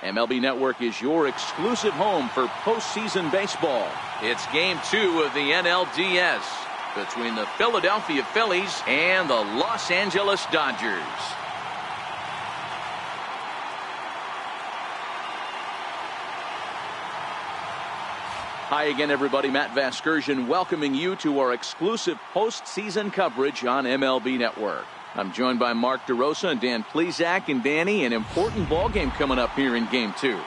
MLB Network is your exclusive home for postseason baseball. It's Game 2 of the NLDS between the Philadelphia Phillies and the Los Angeles Dodgers. Hi again, everybody. Matt Vasgersian welcoming you to our exclusive postseason coverage on MLB Network. I'm joined by Mark DeRosa and Dan Plesac. And Danny, an important ball game coming up here in Game 2.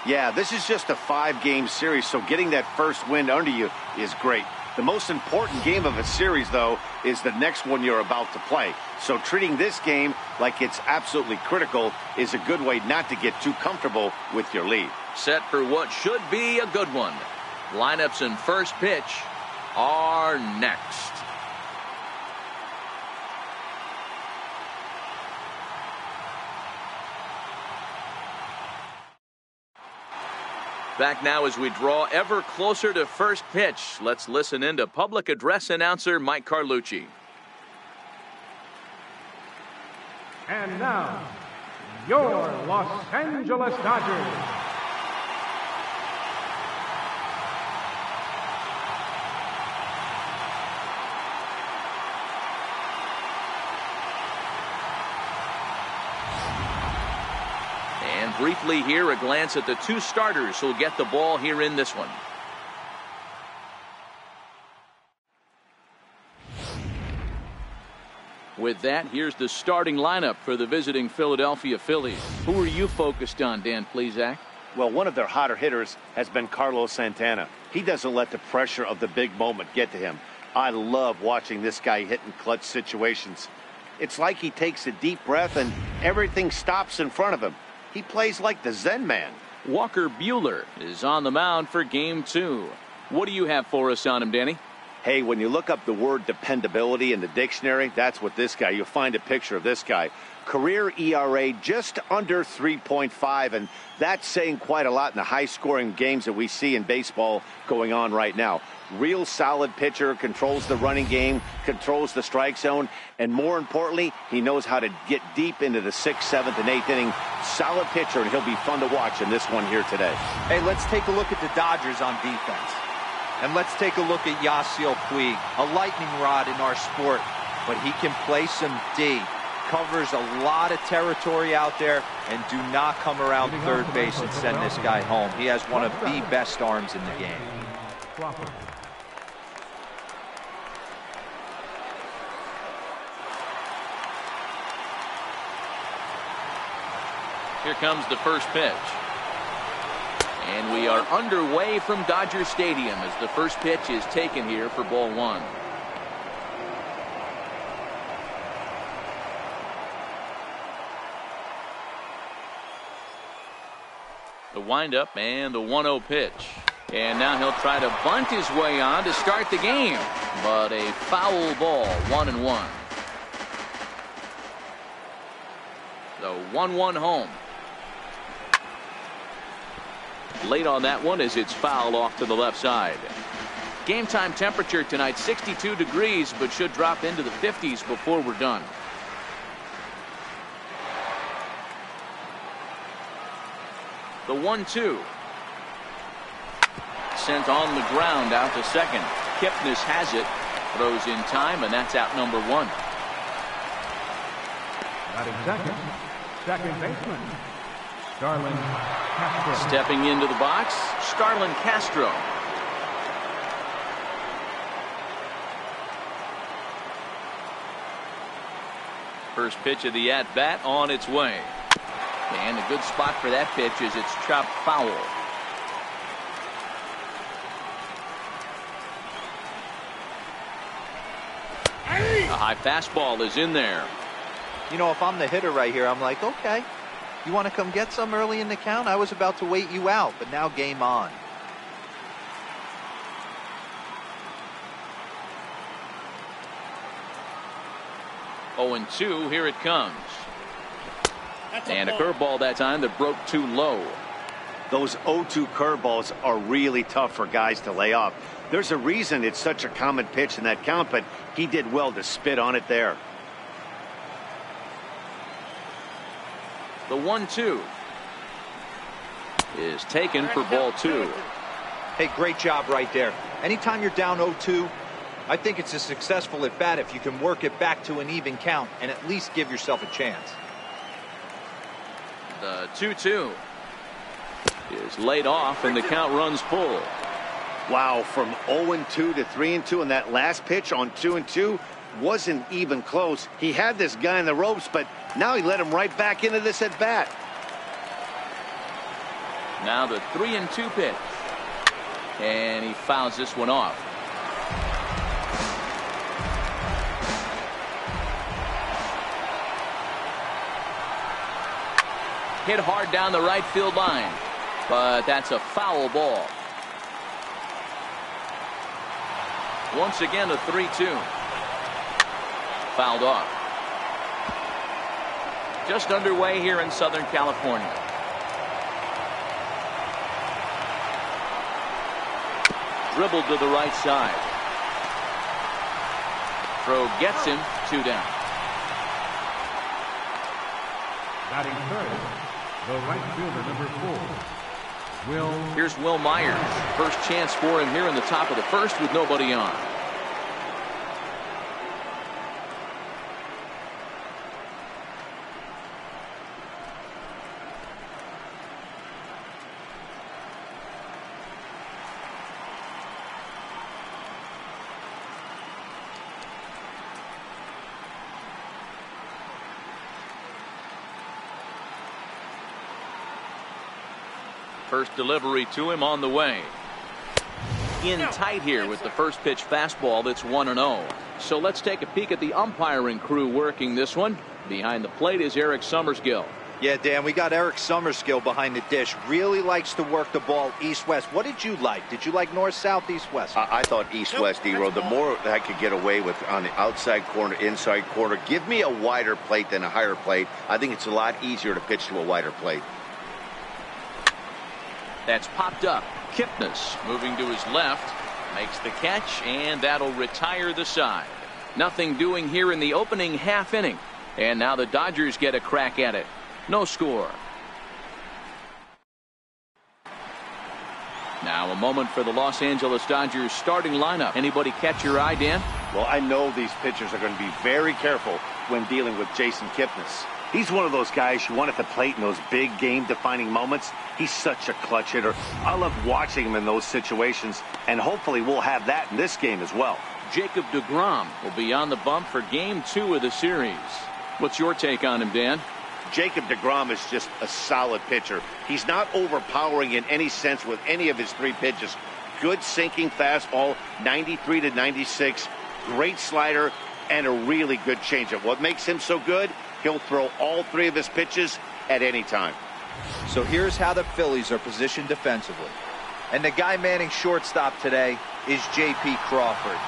Yeah, this is just a 5-game series, so getting that first win under you is great. The most important game of a series, though, is the next one you're about to play. So treating this game like it's absolutely critical is a good way not to get too comfortable with your lead. Set for what should be a good one. Lineups and first pitch are next. Back now as we draw ever closer to first pitch. Let's listen in to public address announcer Mike Carlucci. And now, your Los Angeles Dodgers. Briefly here, a glance at the two starters who'll get the ball here in this one. With that, here's the starting lineup for the visiting Philadelphia Phillies. Who are you focused on, Dan Plesac? Well, one of their hotter hitters has been Carlos Santana. He doesn't let the pressure of the big moment get to him. I love watching this guy hit in clutch situations. It's like he takes a deep breath and everything stops in front of him. He plays like the Zen man. Walker Buehler is on the mound for Game 2. What do you have for us on him, Danny? Hey, when you look up the word dependability in the dictionary, that's what this guy, you'll find a picture of this guy. Career ERA just under 3.5, and that's saying quite a lot in the high-scoring games that we see in baseball going on right now. Real solid pitcher, controls the running game, controls the strike zone, and more importantly, he knows how to get deep into the 6th, 7th, and 8th inning. Solid pitcher, and he'll be fun to watch in this one here today. Hey, let's take a look at the Dodgers on defense. And let's take a look at Yasiel Puig, a lightning rod in our sport, but he can play some D. Covers a lot of territory out there, and do not come around third base and send this guy home. He has one of the best arms in the game. Here comes the first pitch. And we are underway from Dodger Stadium as the first pitch is taken here for ball one. The windup and the 1-0 pitch. And now he'll try to bunt his way on to start the game. But a foul ball, 1-1. The 1-1 home. Late on that one as it's fouled off to the left side. Game time temperature tonight 62 degrees, but should drop into the 50s before we're done. The 1-2. Sent on the ground out to second. Kipnis has it. Throws in time, and that's out number 1. Batting second baseman, Starlin Castro. Stepping into the box, Starlin Castro. First pitch of the at-bat on its way. And a good spot for that pitch is it's chopped foul. A high fastball is in there. You know, if I'm the hitter right here, I'm like, okay, you want to come get some early in the count? I was about to wait you out, but now game on. Oh, and 2, here it comes. And a curveball that time that broke too low. Those 0-2 curveballs are really tough for guys to lay off. There's a reason it's such a common pitch in that count, but he did well to spit on it there. The 1-2. is taken for ball 2. Hey, great job right there. Anytime you're down 0-2, I think it's a successful at bat if you can work it back to an even count and at least give yourself a chance. The 2-2 is laid off and the count runs full. Wow, from 0-2 to 3-2, and that last pitch on 2-2 wasn't even close. He had this guy in the ropes, but now he let him right back into this at bat. Now the 3-2 pitch, and he fouls this one off. Hit hard down the right field line, but that's a foul ball. Once again, a 3-2. Fouled off. Just underway here in Southern California. Dribbled to the right side. Throw gets him, 2 down. Batting third, the right fielder, number 4, Here's Will Myers. First chance for him here in the top of the first with nobody on. First delivery to him on the way. In tight here with the first pitch fastball that's 1-0. So let's take a peek at the umpiring crew working this one. Behind the plate is Eric Summerskill. Yeah, Dan, we got Eric Summerskill behind the dish. Really likes to work the ball east-west. What did you like? Did you like north, south, east-west? I thought east-west, D-Row. The more I could get away with on the outside corner, inside corner, give me a wider plate than a higher plate. I think it's a lot easier to pitch to a wider plate. That's popped up. Kipnis moving to his left. Makes the catch, and that'll retire the side. Nothing doing here in the opening half inning. And now the Dodgers get a crack at it. No score. Now a moment for the Los Angeles Dodgers starting lineup. Anybody catch your eye, Dan? Well, I know these pitchers are going to be very careful when dealing with Jason Kipnis. He's one of those guys you want at the plate in those big game-defining moments. He's such a clutch hitter. I love watching him in those situations, and hopefully we'll have that in this game as well. Jacob deGrom will be on the bump for Game 2 of the series. What's your take on him, Dan? Jacob deGrom is just a solid pitcher. He's not overpowering in any sense with any of his 3 pitches. Good sinking fastball, 93 to 96, great slider, and a really good changeup. What makes him so good? He'll throw all 3 of his pitches at any time. So here's how the Phillies are positioned defensively. And the guy manning shortstop today is J.P. Crawford.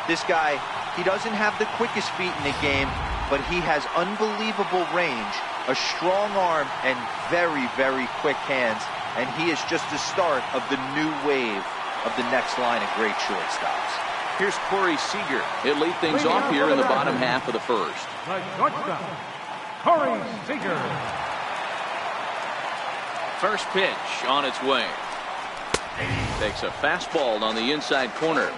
This guy, he doesn't have the quickest feet in the game, but he has unbelievable range, a strong arm, and very, very quick hands. And he is just the start of the new wave of the next line of great shortstops. Here's Corey Seager. He'll lead things off here in the bottom half of the first. the shortstop, Corey Seager. First pitch on its way. Takes a fastball on the inside corner.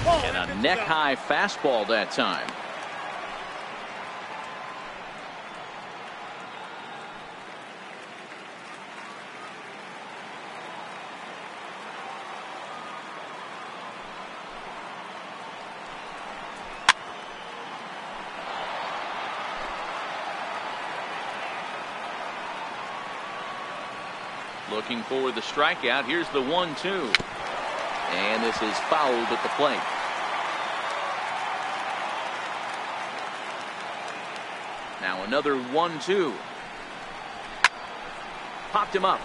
And a neck-high fastball that time. Looking for the strikeout. Here's the 1-2. And this is fouled at the plate. Now another 1-2. Popped him up.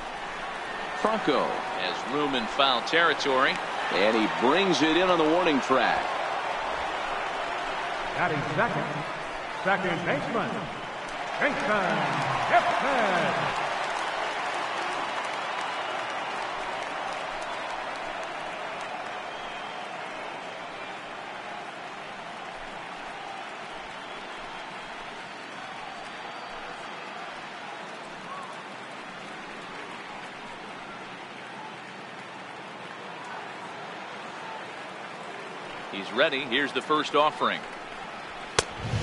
Franco has room in foul territory. And he brings it in on the warning track. Batting second baseman, Jason Gibson. He's ready. Here's the first offering.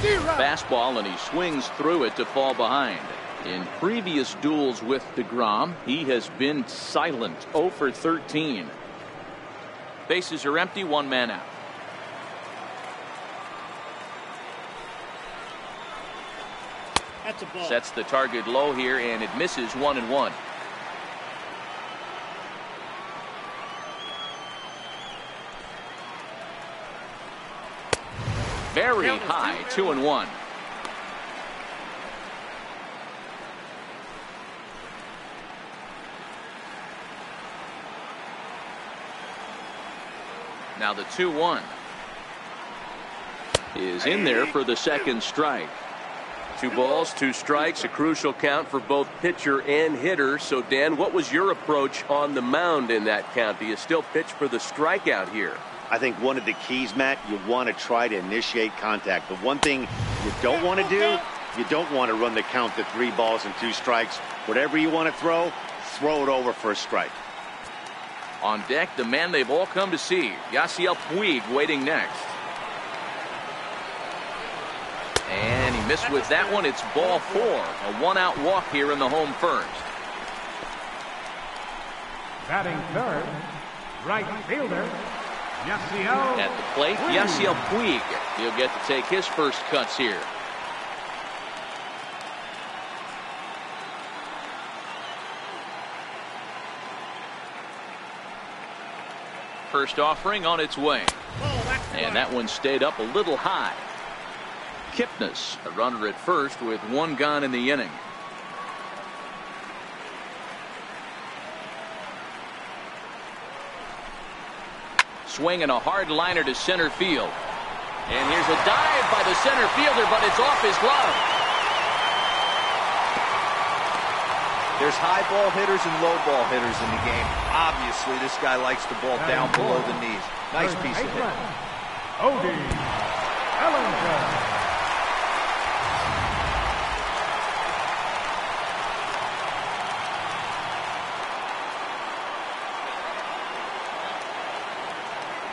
Fastball, and he swings through it to fall behind. In previous duels with DeGrom, he has been silent. 0 for 13. Bases are empty. One man out. That's a ball. Sets the target low here, and it misses. 1-1. Very high. 2-1. Now the 2-1 is in there for the second strike. 2 balls, 2 strikes, a crucial count for both pitcher and hitter. So, Dan, what was your approach on the mound in that count? Do you still pitch for the strikeout here? I think one of the keys, Matt, you want to try to initiate contact. The one thing you don't want to do, you don't want to run the count to 3 balls and 2 strikes. Whatever you want to throw it over for a strike. On deck, the man they've all come to see, Yasiel Puig, waiting next. And he missed with that one. It's ball 4. A 1-out walk here in the home first. Batting third, right fielder, Yasiel. At the plate, Yasiel Puig. He'll get to take his first cuts here. First offering on its way. And that one stayed up a little high. Kipnis, a runner at first with 1 gone in the inning. Swinging a hard liner to center field. And here's a dive by the center fielder, but it's off his glove. There's high ball hitters and low ball hitters in the game. Obviously, this guy likes the ball down below the knees. Nice piece of hit. Odie Bellinger.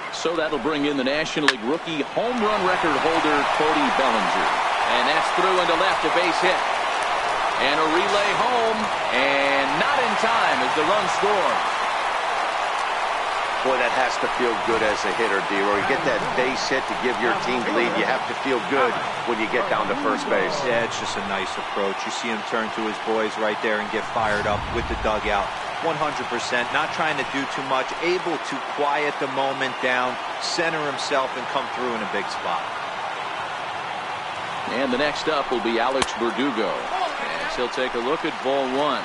So that'll bring in the National League rookie home run record holder, Cody Bellinger. And that's through into left, a base hit. And a relay home, and not in time as the run scores. Boy, that has to feel good as a hitter, D-Roy. You get that base hit to give your team the lead. You have to feel good when you get down to first base. Yeah, it's just a nice approach. You see him turn to his boys right there and get fired up with the dugout. 100%, not trying to do too much, able to quiet the moment down, center himself, and come through in a big spot. And the next up will be Alex Verdugo. And he'll take a look at ball 1.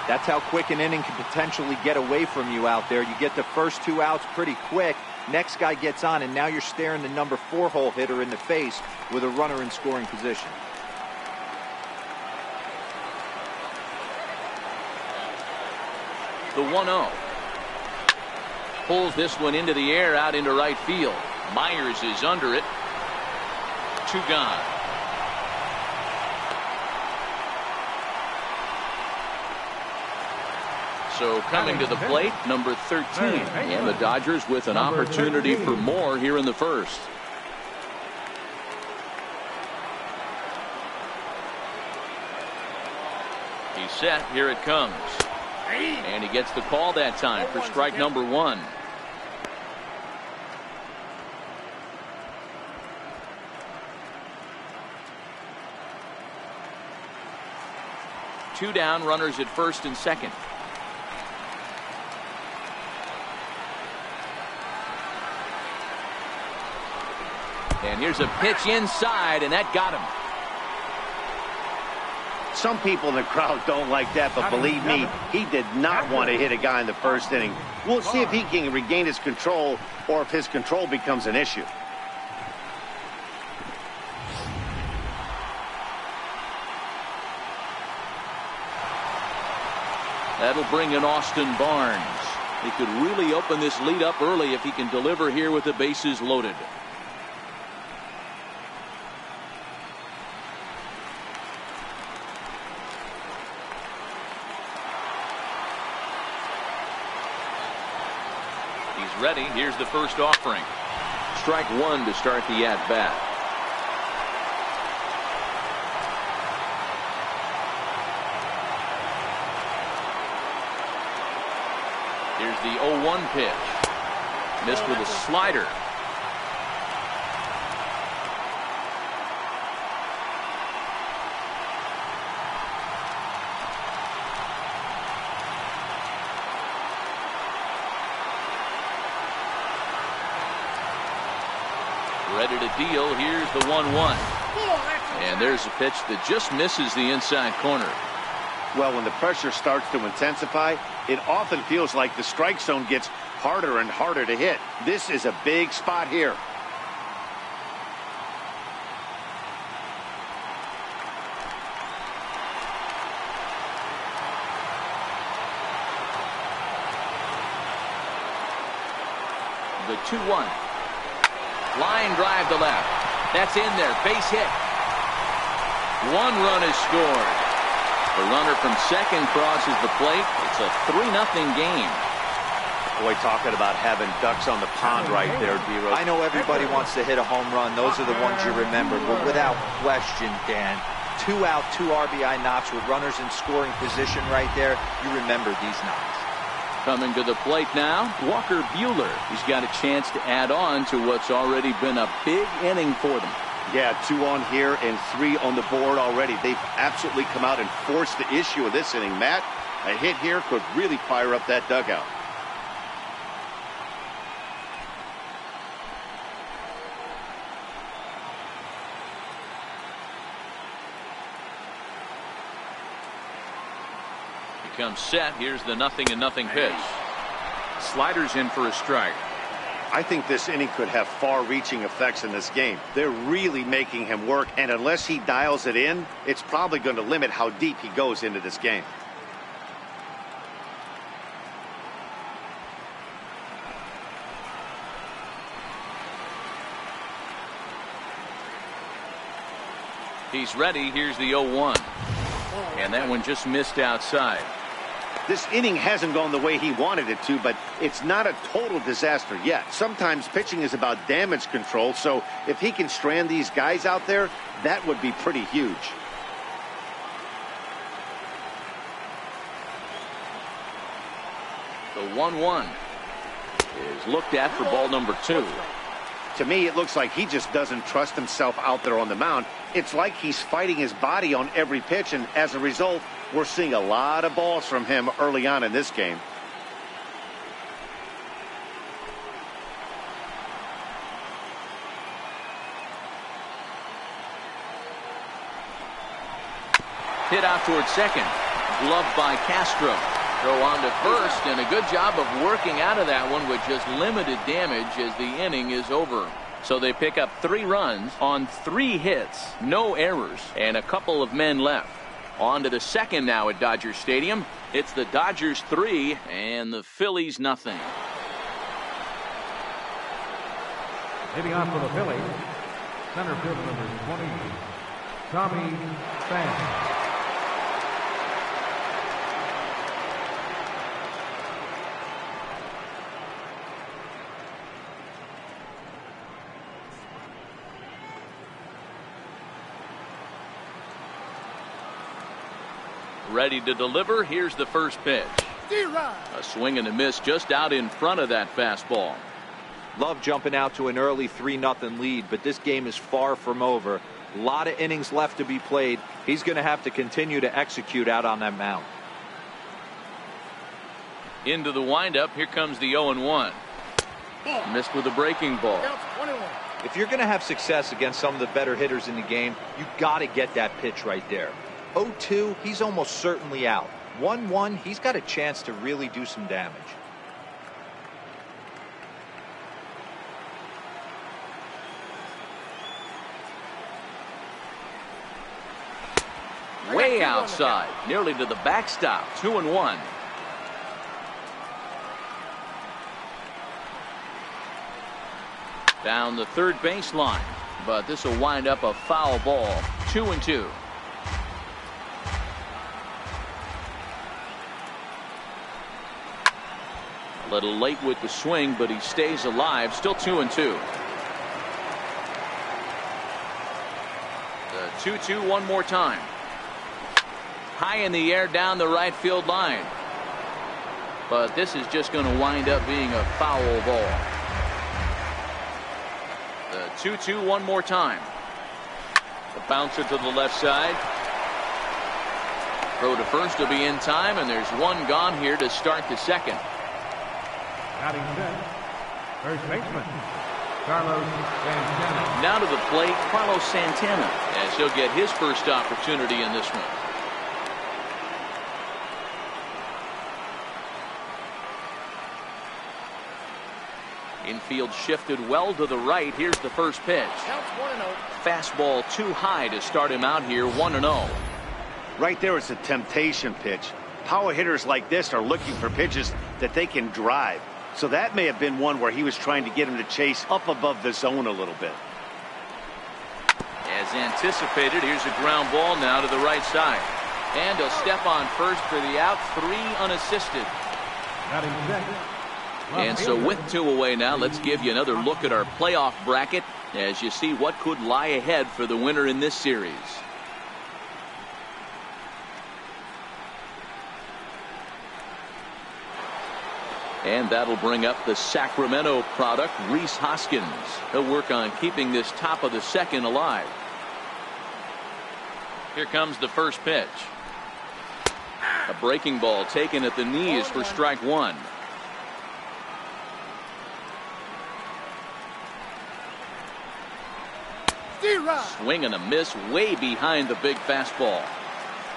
That's how quick an inning can potentially get away from you out there. You get the first 2 outs pretty quick. Next guy gets on, and now you're staring the number 4 hole hitter in the face with a runner in scoring position. The 1-0. Pulls this one into the air out into right field. Myers is under it. 2 gone. So coming to the plate, number 13. And the Dodgers with an opportunity for more here in the first. He's set. Here it comes. And he gets the call that time for strike number 1. Two down, runners at first and second. And here's a pitch inside, and that got him. Some people in the crowd don't like that, but believe me, he did not want to hit a guy in the first inning. We'll see if he can regain his control or if his control becomes an issue. That'll bring in Austin Barnes. He could really open this lead up early if he can deliver here with the bases loaded. He's ready. Here's the first offering. strike one to start the at-bat. Here's the 0-1 pitch. Missed with a slider. Ready to deal. Here's the 1-1. And there's a pitch that just misses the inside corner. Well, when the pressure starts to intensify, it often feels like the strike zone gets harder and harder to hit. This is a big spot here. The 2-1. Line drive to left. That's in there. Base hit. One run is scored. The runner from second crosses the plate. It's a 3-0 game. Boy, talking about having ducks on the pond right there, D-Rose. I know everybody wants to hit a home run. Those are the ones you remember. But without question, Dan, 2 out, 2 RBI knocks with runners in scoring position right there. You remember these knocks. Coming to the plate now, Walker Buehler. He's got a chance to add on to what's already been a big inning for them. Yeah, 2 on here and 3 on the board already. They've absolutely come out and forced the issue of this inning. Matt, a hit here could really fire up that dugout. He comes set. Here's the 0-0 pitch. Sliders in for a strike. I think this inning could have far-reaching effects in this game. They're really making him work, and unless he dials it in, it's probably going to limit how deep he goes into this game. He's ready. Here's the 0-1. And that one just missed outside. This inning hasn't gone the way he wanted it to, but it's not a total disaster yet. Sometimes pitching is about damage control, so if he can strand these guys out there, that would be pretty huge. The 1-1 is looked at for ball number 2. To me, it looks like he just doesn't trust himself out there on the mound. It's like he's fighting his body on every pitch, and as a result, we're seeing a lot of balls from him early on in this game. Hit out towards second. Gloved by Castro. Throw on to first, and a good job of working out of that one with just limited damage as the inning is over. So they pick up 3 runs on 3 hits, no errors, and a couple of men left. On to the second now at Dodger Stadium. It's the Dodgers 3 and the Phillies nothing. Hitting off for the Phillies, center field number 20, Tommy Pham. Ready to deliver. Here's the first pitch. A swing and a miss just out in front of that fastball. Love jumping out to an early 3-0 lead, but this game is far from over. A lot of innings left to be played. He's going to have to continue to execute out on that mound. Into the windup. Here comes the 0-1. Missed with a breaking ball. If you're going to have success against some of the better hitters in the game, you got to get that pitch right there. 0-2, he's almost certainly out. 1-1, he's got a chance to really do some damage. Way outside, nearly to the backstop. 2-1. Down the third baseline, but this will wind up a foul ball. 2-2. A little late with the swing, but he stays alive. Still 2-2. 2-2 one more time. High in the air down the right field line. But this is just going to wind up being a foul ball. The 2-2 one more time. The bouncer to the left side. Throw to first will be in time, and there's one gone here to start the second. Batting sixth, first baseman, Carlos Santana. Now to the plate, Carlos Santana, as he'll get his first opportunity in this one. Infield shifted well to the right. Here's the first pitch. Counts 1-0. Fastball too high to start him out here, 1-0. Right there, it's a temptation pitch. Power hitters like this are looking for pitches that they can drive. So that may have been one where he was trying to get him to chase up above the zone a little bit. As anticipated, here's a ground ball now to the right side. And he'll step on first for the out, 3 unassisted. Batting sixth. And so with 2 away now, let's give you another look at our playoff bracket as you see what could lie ahead for the winner in this series. And that'll bring up the Sacramento product, Rhys Hoskins. He'll work on keeping this top of the second alive. Here comes the first pitch. A breaking ball taken at the knees for strike 1. Swing and a miss way behind the big fastball.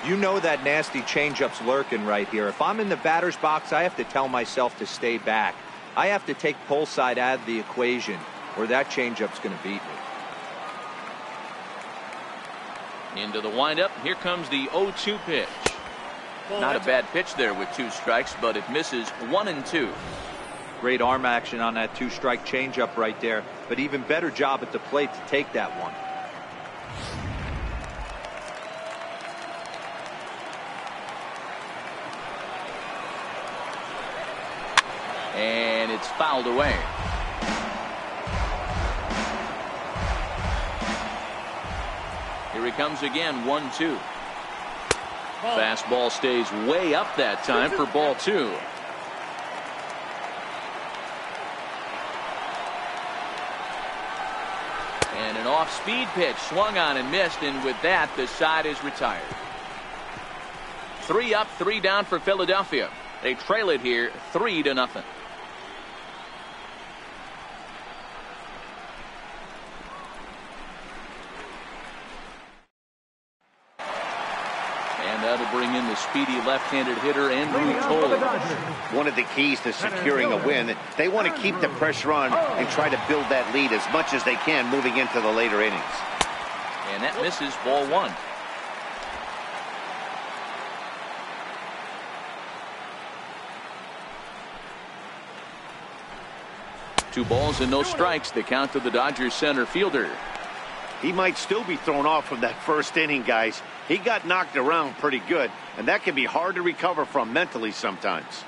You know that nasty changeup's lurking right here. If I'm in the batter's box, I have to tell myself to stay back. I have to take pull side out of the equation, or that changeup's going to beat me. Into the windup. Here comes the 0-2 pitch. Not a bad pitch there with 2 strikes, but it misses 1-2. Great arm action on that 2-strike changeup right there, but even better job at the plate to take that one. And it's fouled away. Here he comes again, 1-2. Fastball stays way up that time for ball 2. And an off-speed pitch swung on and missed, and with that the side is retired. 3 up, 3 down for Philadelphia. They trail it here 3-0. And that'll bring in the speedy left-handed hitter Andrew Toll. One of the keys to securing a win, they want to keep the pressure on and try to build that lead as much as they can moving into the later innings. And that misses, ball 1. Two balls and no strikes. The count to the Dodgers center fielder. He might still be thrown off from that first inning, guys. He got knocked around pretty good, and that can be hard to recover from mentally sometimes.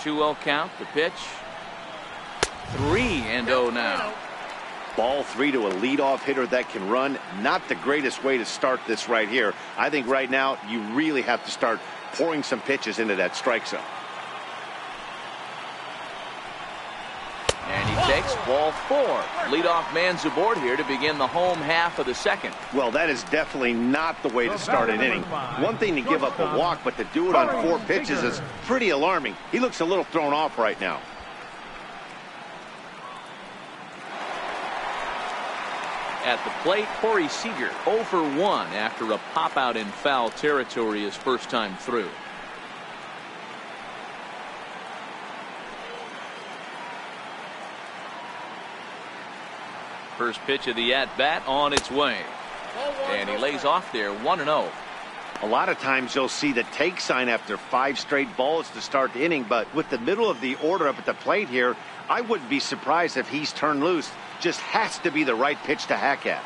Two-0 count. The pitch. 3-0 now. Ball 3 to a leadoff hitter that can run. Not the greatest way to start this right here. I think right now you really have to start pouring some pitches into that strike zone. And he takes ball 4. Leadoff man's aboard here to begin the home half of the second. Well, that is definitely not the way to start an inning. One thing to give up a walk, but to do it on 4 pitches is pretty alarming. He looks a little thrown off right now. At the plate, Corey Seager 0 for 1 after a pop-out in foul territory his first time through. First pitch of the at-bat on its way. And he lays off there, 1-0. A lot of times you'll see the take sign after 5 straight balls to start the inning, but with the middle of the order up at the plate here, I wouldn't be surprised if he's turned loose. Just has to be the right pitch to hack at.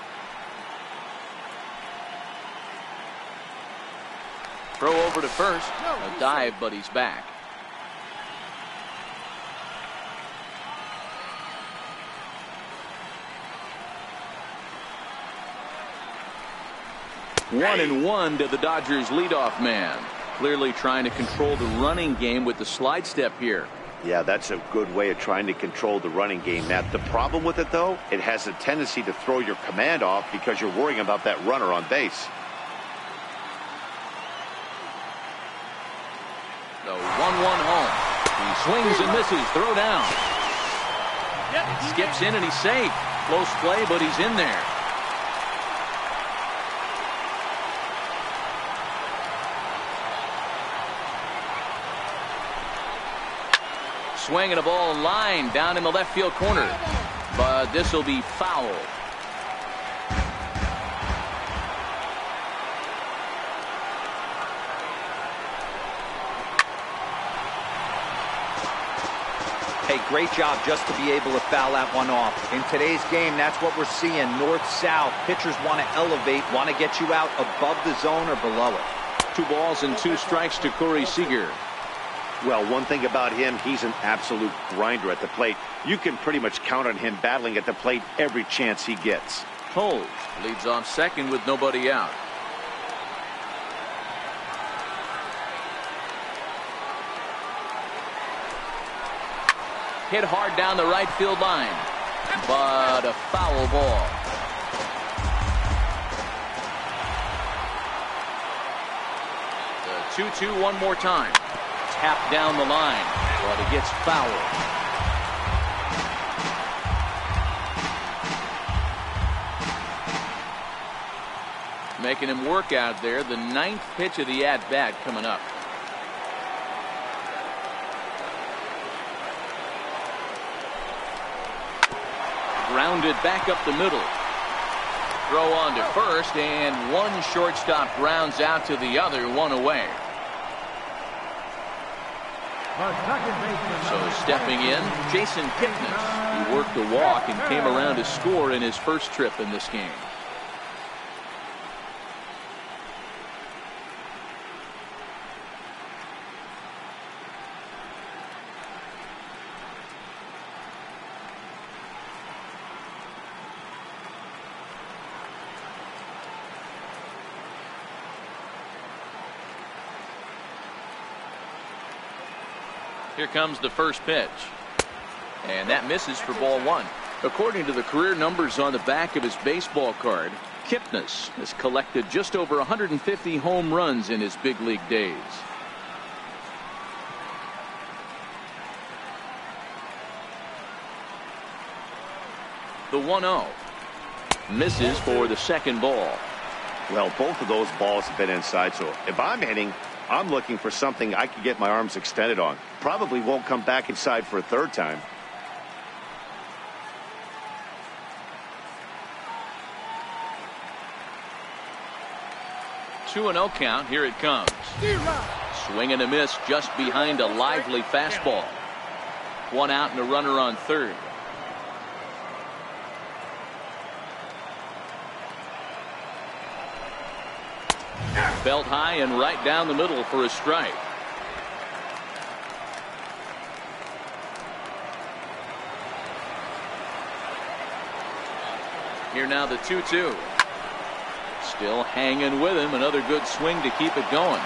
Throw over to first. A dive, but he's back. 1-1 to the Dodgers leadoff man. Clearly trying to control the running game with the slide step here. Yeah, that's a good way of trying to control the running game, Matt. The problem with it, though, it has a tendency to throw your command off because you're worrying about that runner on base. The 1-1 home. He swings and misses. Throw down. It skips in and he's safe. Close play, but he's in there. Swinging a ball line down in the left field corner, but this will be foul. Hey, great job just to be able to foul that one off. In today's game, that's what we're seeing. North-south. Pitchers want to elevate, want to get you out above the zone or below it. 2 balls and 2 strikes to Corey Seager. Well, one thing about him, he's an absolute grinder at the plate. You can pretty much count on him battling at the plate every chance he gets. Holds leads off second with nobody out. Hit hard down the right field line, but a foul ball. The 2-2 one more time. Tap down the line, but it gets fouled. Making him work out there. The 9th pitch of the at-bat coming up. Grounded back up the middle. Throw on to first, and one shortstop grounds out to the other, one away. So stepping in, Jason Kipnis. He worked a walk and came around to score in his first trip in this game. Here comes the first pitch. And that misses for ball 1. According to the career numbers on the back of his baseball card, Kipnis has collected just over 150 home runs in his big league days. The 1-0. Misses for the second ball. Well, both of those balls have been inside, so if I'm hitting, I'm looking for something I can get my arms extended on. Probably won't come back inside for a third time. Two 2-0 count. Here it comes. Swing and a miss just behind a lively fastball. 1 out and a runner on third. Belt high and right down the middle for a strike. Here now the 2-2. Still hanging with him. Another good swing to keep it going.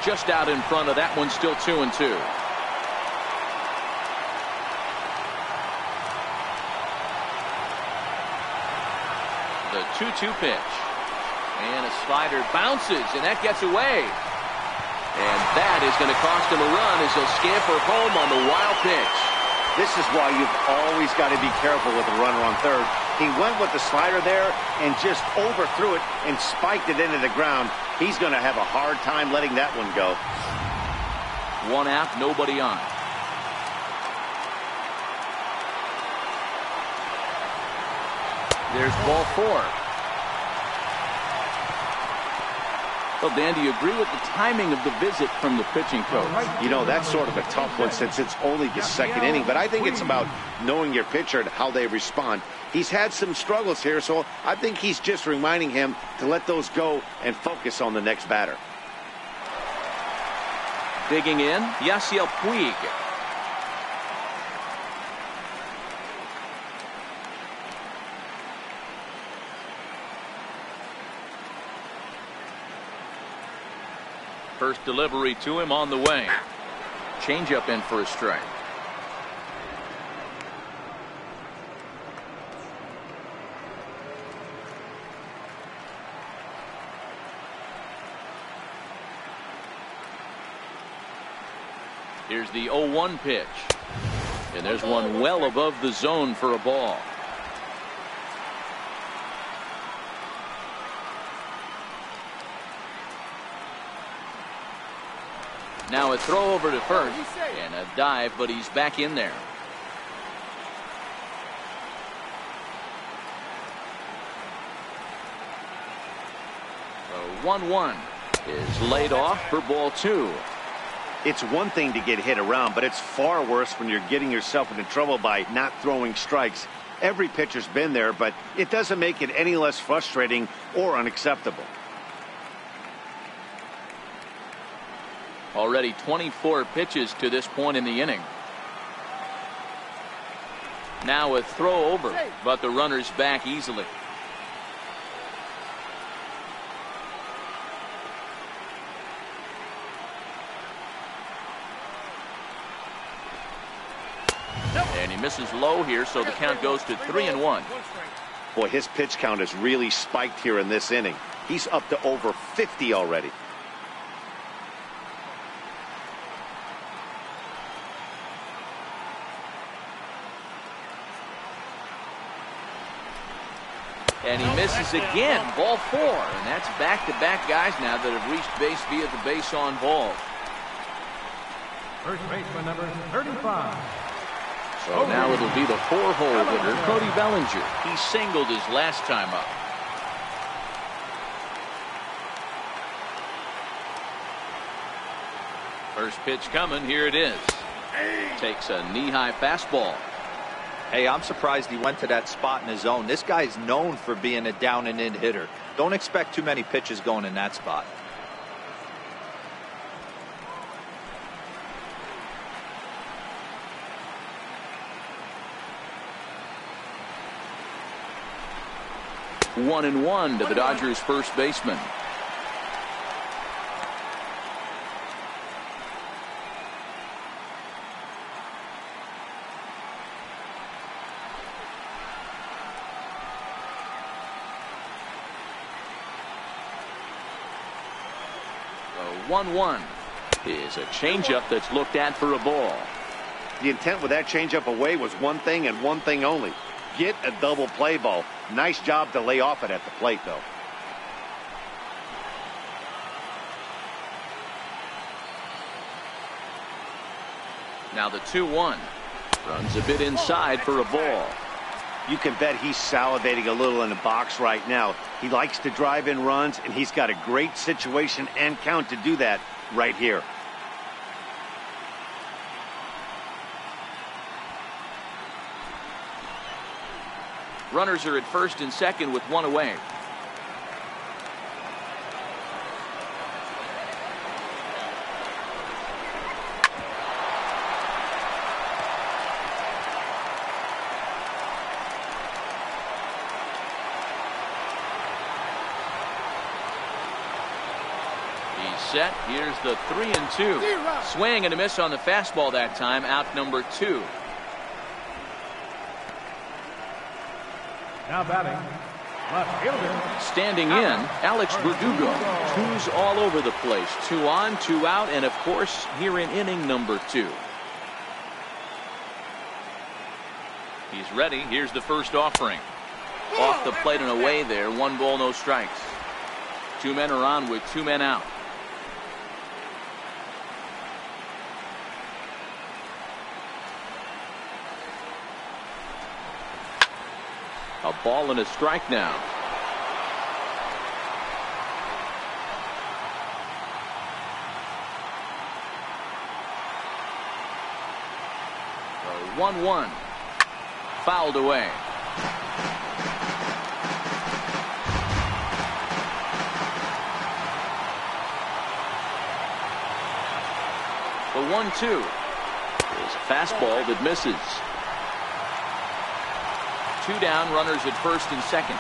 Just out in front of that one, still 2-2. The 2-2 pitch. And a slider bounces, and that gets away. And that is going to cost him a run as he'll scamper home on the wild pitch. This is why you've always got to be careful with a runner on third. He went with the slider there and just overthrew it and spiked it into the ground. He's going to have a hard time letting that one go. 1 out, nobody on. There's ball 4. Well, Dan, do you agree with the timing of the visit from the pitching coach? You know, that's sort of a tough one since it's only the second inning, but I think it's about knowing your pitcher and how they respond. He's had some struggles here, so I think he's just reminding him to let those go and focus on the next batter. Digging in, Yasiel Puig. First delivery to him on the way. Changeup in for a strike. Here's the 0-1 pitch. And there's one well above the zone for a ball. Now a throw over to first and a dive, but he's back in there. So 1-1 is laid off for ball 2. It's one thing to get hit around, but it's far worse when you're getting yourself into trouble by not throwing strikes. Every pitcher's been there, but it doesn't make it any less frustrating or unacceptable. Already 24 pitches to this point in the inning. Now a throw over, but the runner's back easily. And he misses low here, so the count goes to 3-1. Boy, his pitch count has really spiked here in this inning. He's up to over 50 already. And he misses again, ball 4. And that's back-to-back guys now that have reached base via the base on balls. First baseman number 35. So now it'll be the 4-hole hitter, Cody Bellinger. He singled his last time up. First pitch coming, here it is. Takes a knee-high fastball. Hey, I'm surprised he went to that spot in his zone. This guy's known for being a down and in hitter. Don't expect too many pitches going in that spot. One and one to the Dodgers first baseman. The 1-1 is a changeup that's looked at for a ball. The intent with that changeup away was one thing and one thing only. Get a double play ball. Nice job to lay off it at the plate, though. Now the 2-1 runs a bit inside for a ball. You can bet he's salivating a little in the box right now. He likes to drive in runs, and he's got a great situation and count to do that right here. Runners are at first and second with one away. He's set. Here's the 3-2. Swing and a miss on the fastball that time. Out number 2. Now batting, left fielder. Standing in, Alex Verdugo. 2's all over the place. 2 on, 2 out, and of course here in inning number 2. He's ready. Here's the first offering. Off the plate and away there. 1 ball, no strikes. 2 men are on with 2 men out. A ball and a strike now. The 1-1 fouled away. 1-2 is a fastball that misses. 2 down, runners at first and second.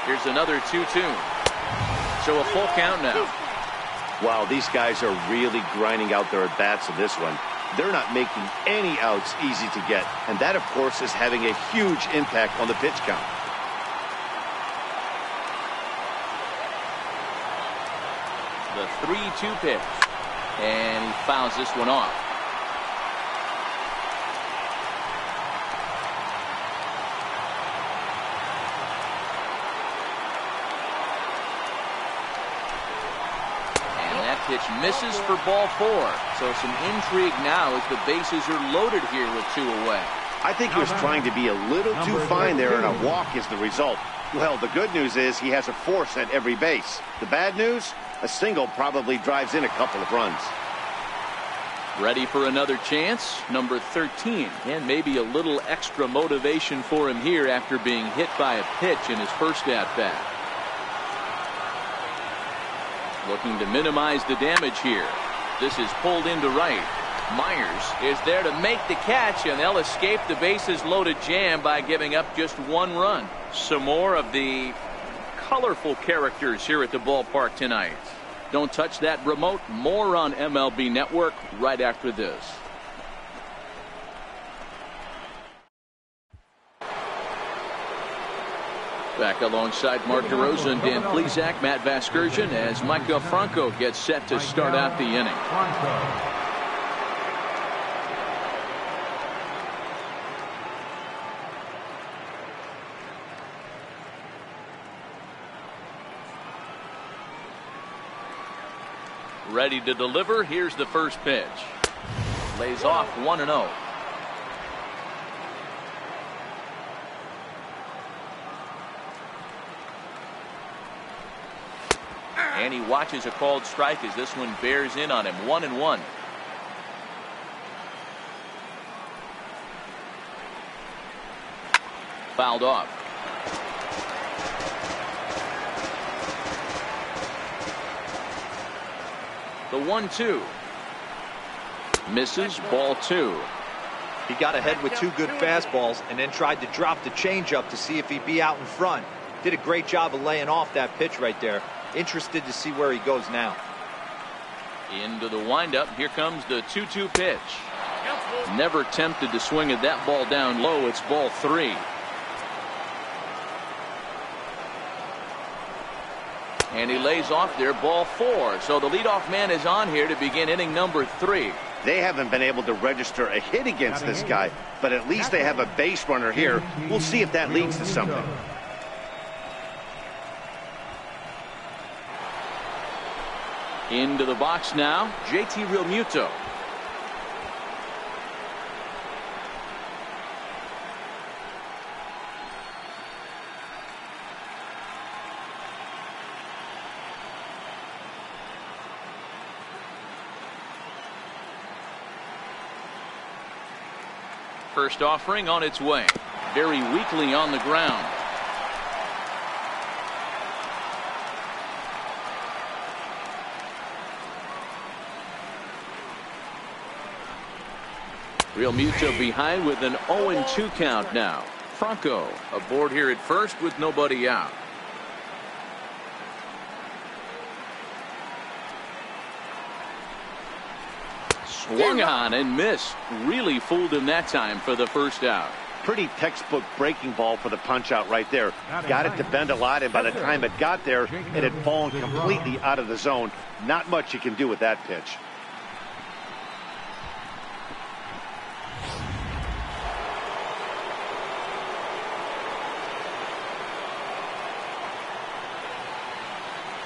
Here's another 2-2. So a full count now. Wow, these guys are really grinding out their at-bats in this one. They're not making any outs easy to get. And that, of course, is having a huge impact on the pitch count. The 3-2 pitch. And he fouls this one off. Pitch misses for ball 4. So some intrigue now as the bases are loaded here with 2 away. I think he was trying to be a little too fine there, and a walk is the result. Well, the good news is he has a force at every base. The bad news? A single probably drives in a couple of runs. Ready for another chance, number 13. And maybe a little extra motivation for him here after being hit by a pitch in his first at-bat. Looking to minimize the damage here. This is pulled into right. Myers is there to make the catch, and they'll escape the bases loaded jam by giving up just 1 run. Some more of the colorful characters here at the ballpark tonight. Don't touch that remote. More on MLB Network right after this. Back alongside Mark DeRosa and Dan Plesac, Matt Vasgersian, as Michael Franco gets set to start out the inning. Ready to deliver. Here's the first pitch. Lays off 1-0. And he watches a called strike as this one bears in on him. 1-1. Fouled off. The 1-2. Misses, ball 2. He got ahead with 2 good fastballs and then tried to drop the changeup to see if he'd be out in front. Did a great job of laying off that pitch right there. Interested to see where he goes now. Into the windup. Here comes the 2-2 pitch. Never tempted to swing at that ball down low. It's ball 3. And he lays off there, ball 4. So the leadoff man is on here to begin inning number 3. They haven't been able to register a hit against this guy, but at least they have a base runner here. We'll see if that leads to something. Into the box now, JT Realmuto. First offering on its way. Very weakly on the ground. Realmuto behind with an 0-2 count now. Franco aboard here at first with nobody out. Swung on and missed. Really fooled him that time for the first out. Pretty textbook breaking ball for the punch out right there. Got it to bend a lot, and by the time it got there, it had fallen completely out of the zone. Not much you can do with that pitch.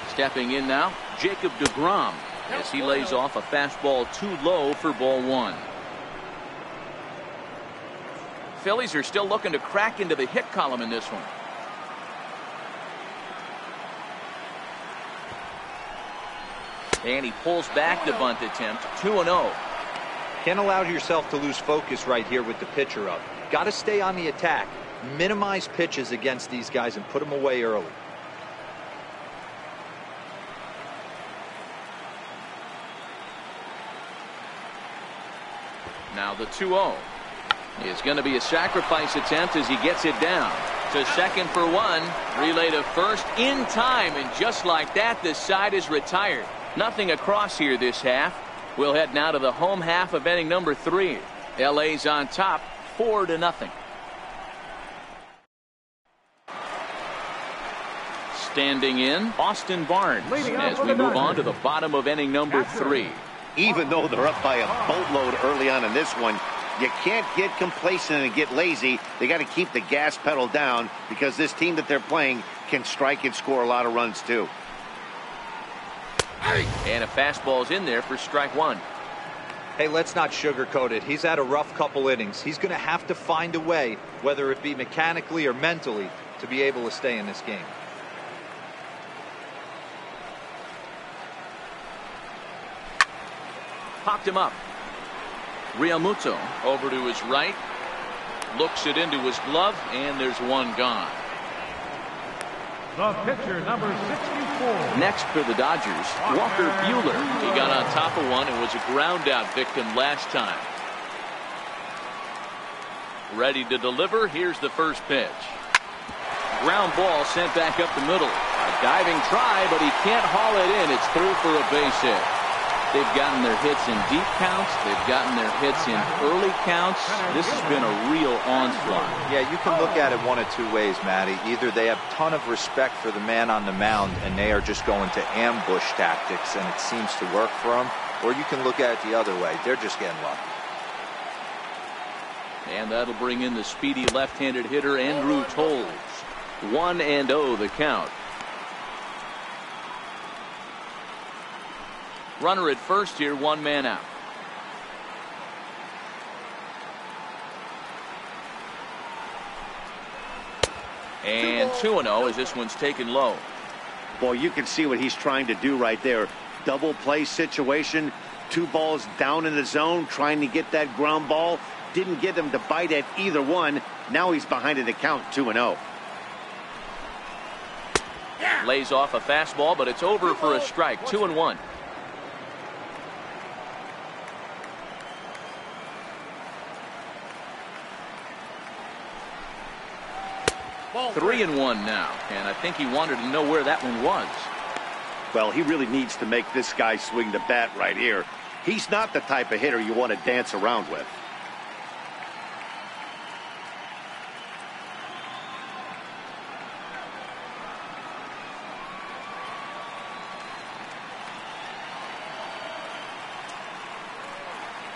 Stepping in now, Jacob deGrom, as he lays off a fastball too low for ball 1. Phillies are still looking to crack into the hit column in this one. And he pulls back the bunt attempt. 2-0. Can't allow yourself to lose focus right here with the pitcher up. Got to stay on the attack. Minimize pitches against these guys and put them away early. Now the 2-0 is going to be a sacrifice attempt as he gets it down to second for one. Relay to first in time, and just like that, the side is retired. Nothing across here this half. We'll head now to the home half of inning number 3. LA's on top 4-0. Standing in, Austin Barnes, as we move on to the bottom of inning number 3. Even though they're up by a boatload early on in this one, you can't get complacent and get lazy. They got to keep the gas pedal down because this team that they're playing can strike and score a lot of runs too. And a fastball's in there for strike 1. Hey, let's not sugarcoat it. He's had a rough couple innings. He's going to have to find a way, whether it be mechanically or mentally, to be able to stay in this game. Popped him up. Realmuto over to his right. Looks it into his glove, and there's one gone. The pitcher, number 64. Next for the Dodgers, Walker Buehler. He got on top of one and was a ground out victim last time. Ready to deliver. Here's the first pitch. Ground ball sent back up the middle. A diving try, but he can't haul it in. It's through for a base hit. They've gotten their hits in deep counts. They've gotten their hits in early counts. This has been a real onslaught. Yeah, you can look at it one of two ways, Matty. Either they have a ton of respect for the man on the mound and they are just going to ambush tactics and it seems to work for them, or you can look at it the other way. They're just getting lucky. And that'll bring in the speedy left-handed hitter Andrew Toles. 1-0 the count. Runner at first here, one man out. And 2-0 as this one's taken low. Boy, you can see what he's trying to do right there. Double play situation. 2 balls down in the zone, trying to get that ground ball. Didn't get him to bite at either one. Now he's behind in the count, 2-0. Lays off a fastball, but it's over for a strike. 2-1. 3-1 now, and I think he wanted to know where that one was. Well, he really needs to make this guy swing the bat right here. He's not the type of hitter you want to dance around with.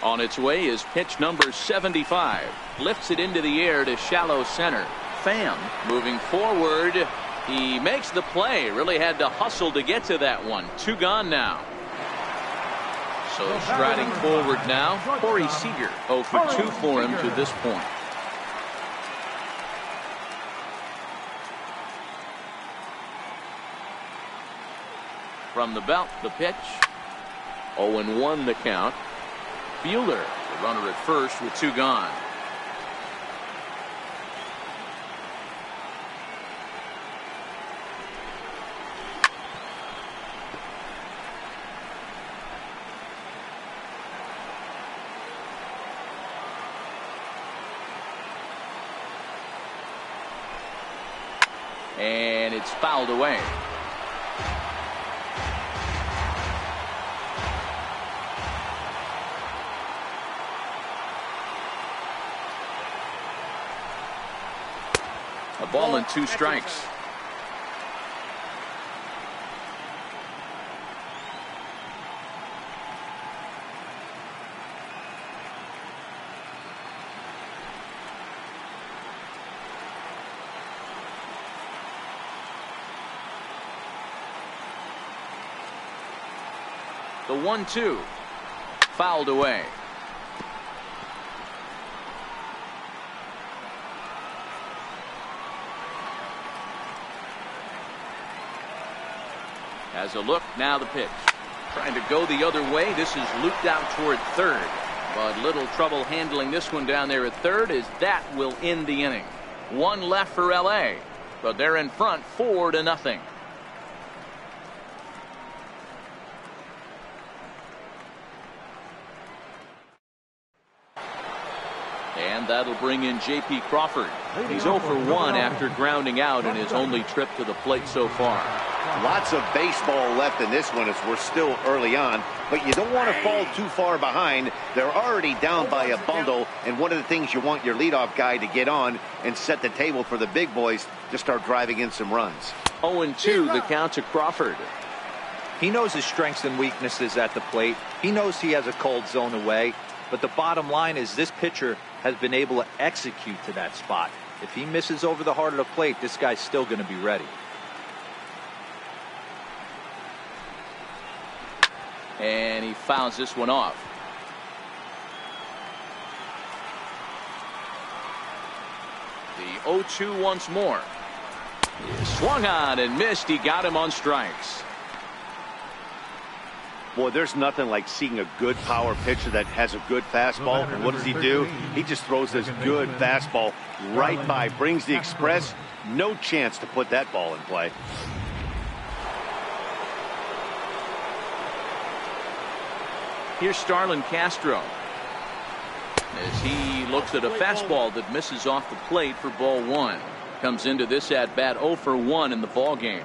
On its way is pitch number 75. Lifts it into the air to shallow center. Pham moving forward. He makes the play. Really had to hustle to get to that one. 2 gone now. So striding forward now, Corey Seager. 0 for 2 for him to this point. From the belt, the pitch. 0-1 the count. Buehler, the runner at first with 2 gone. And it's fouled away. A ball and 2 strikes. The 1-2 fouled away. As a look, now the pitch. Trying to go the other way. This is looped out toward third. But little trouble handling this one down there at third, as that will end the inning. One left for LA, but they're in front 4-0. And that'll bring in J.P. Crawford. He's 0 for 1 after grounding out in his only trip to the plate so far. Lots of baseball left in this one as we're still early on, but you don't want to fall too far behind. They're already down by a bundle, and one of the things you want your leadoff guy to get on and set the table for the big boys to start driving in some runs. 0-2 the count to Crawford. He knows his strengths and weaknesses at the plate. He knows he has a cold zone away, but the bottom line is this pitcher has been able to execute to that spot. If he misses over the heart of the plate, this guy's still going to be ready. And he fouls this one off. The 0-2 once more. He swung on and missed. He got him on strikes. Boy, there's nothing like seeing a good power pitcher that has a good fastball. And what does he do? He just throws this good fastball right by, brings the express. No chance to put that ball in play. Here's Starlin Castro as he looks at a fastball that misses off the plate for ball one. Comes into this at bat 0 for 1 in the ball game.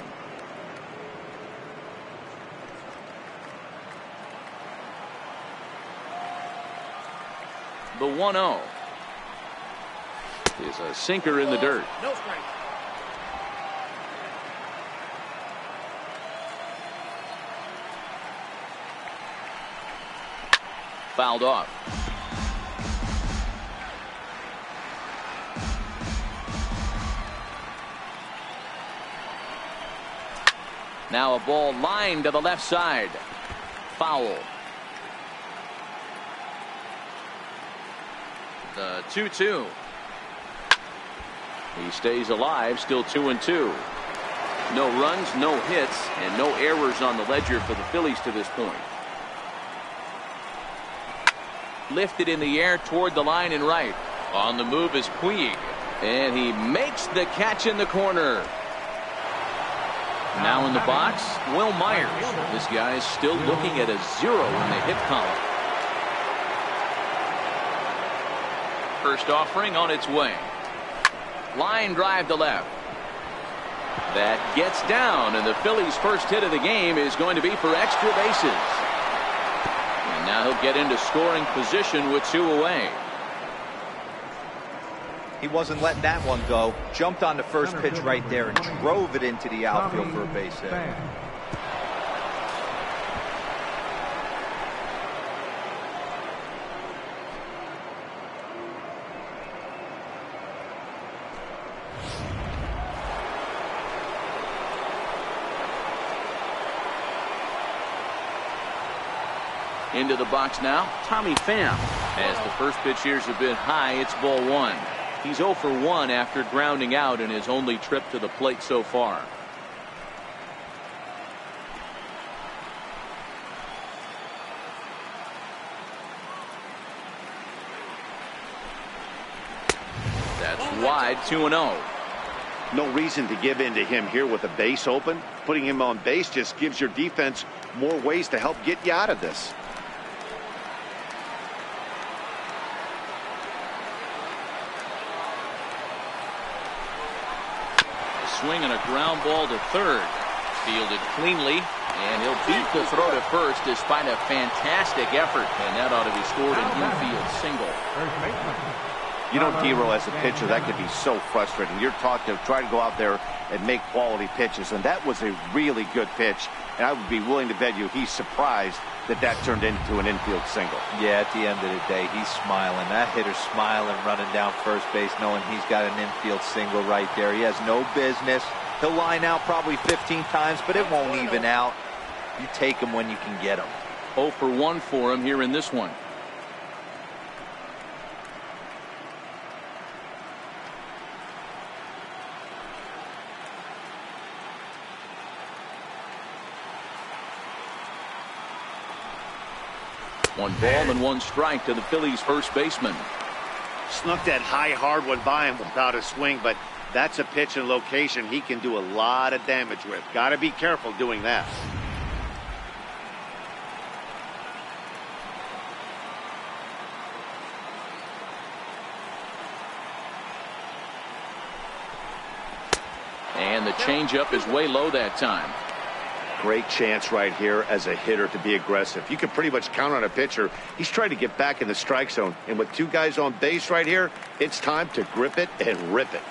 The 1-0 is a sinker in the dirt. No strike. Fouled off. Now a ball lined to the left side. Foul. The 2-2. He stays alive, still 2-2. No runs, no hits, and no errors on the ledger for the Phillies to this point. Lifted in the air toward the line and right. On the move is Puig, and he makes the catch in the corner. Now in the box, Will Myers. This guy is still looking at a 0 in the hit column. First offering on its way. Line drive to left. That gets down, and the Phillies' first hit of the game is going to be for extra bases. And now he'll get into scoring position with 2 away. He wasn't letting that one go. Jumped on the first pitch right there and drove it into the outfield for a base hit. Into the box now, Tommy Pham. As the first pitch here's a bit high, it's ball 1. He's 0 for 1 after grounding out in his only trip to the plate so far. That's wide, 2-0. No reason to give in to him here with a base open. Putting him on base just gives your defense more ways to help get you out of this. Swing and a ground ball to third. Fielded cleanly, and he'll beat the throw to first despite a fantastic effort, and that ought to be scored an infield single. You know, D-Roll, as a pitcher, that could be so frustrating. You're taught to try to go out there and make quality pitches, and that was a really good pitch, and I would be willing to bet you he's surprised that that turned into an infield single. Yeah, at the end of the day, he's smiling. That hitter's smiling, running down first base, knowing he's got an infield single right there. He has no business. He'll line out probably 15 times, but it won't even out. You take him when you can get him. 0 for 1 for him here in this one. 1 ball and 1 strike to the Phillies first baseman. Snuck that high hard one by him without a swing, but that's a pitch and location he can do a lot of damage with. Got to be careful doing that. And the changeup is way low that time. Great chance right here as a hitter to be aggressive. You can pretty much count on a pitcher. He's trying to get back in the strike zone. And with 2 guys on base right here, it's time to grip it and rip it.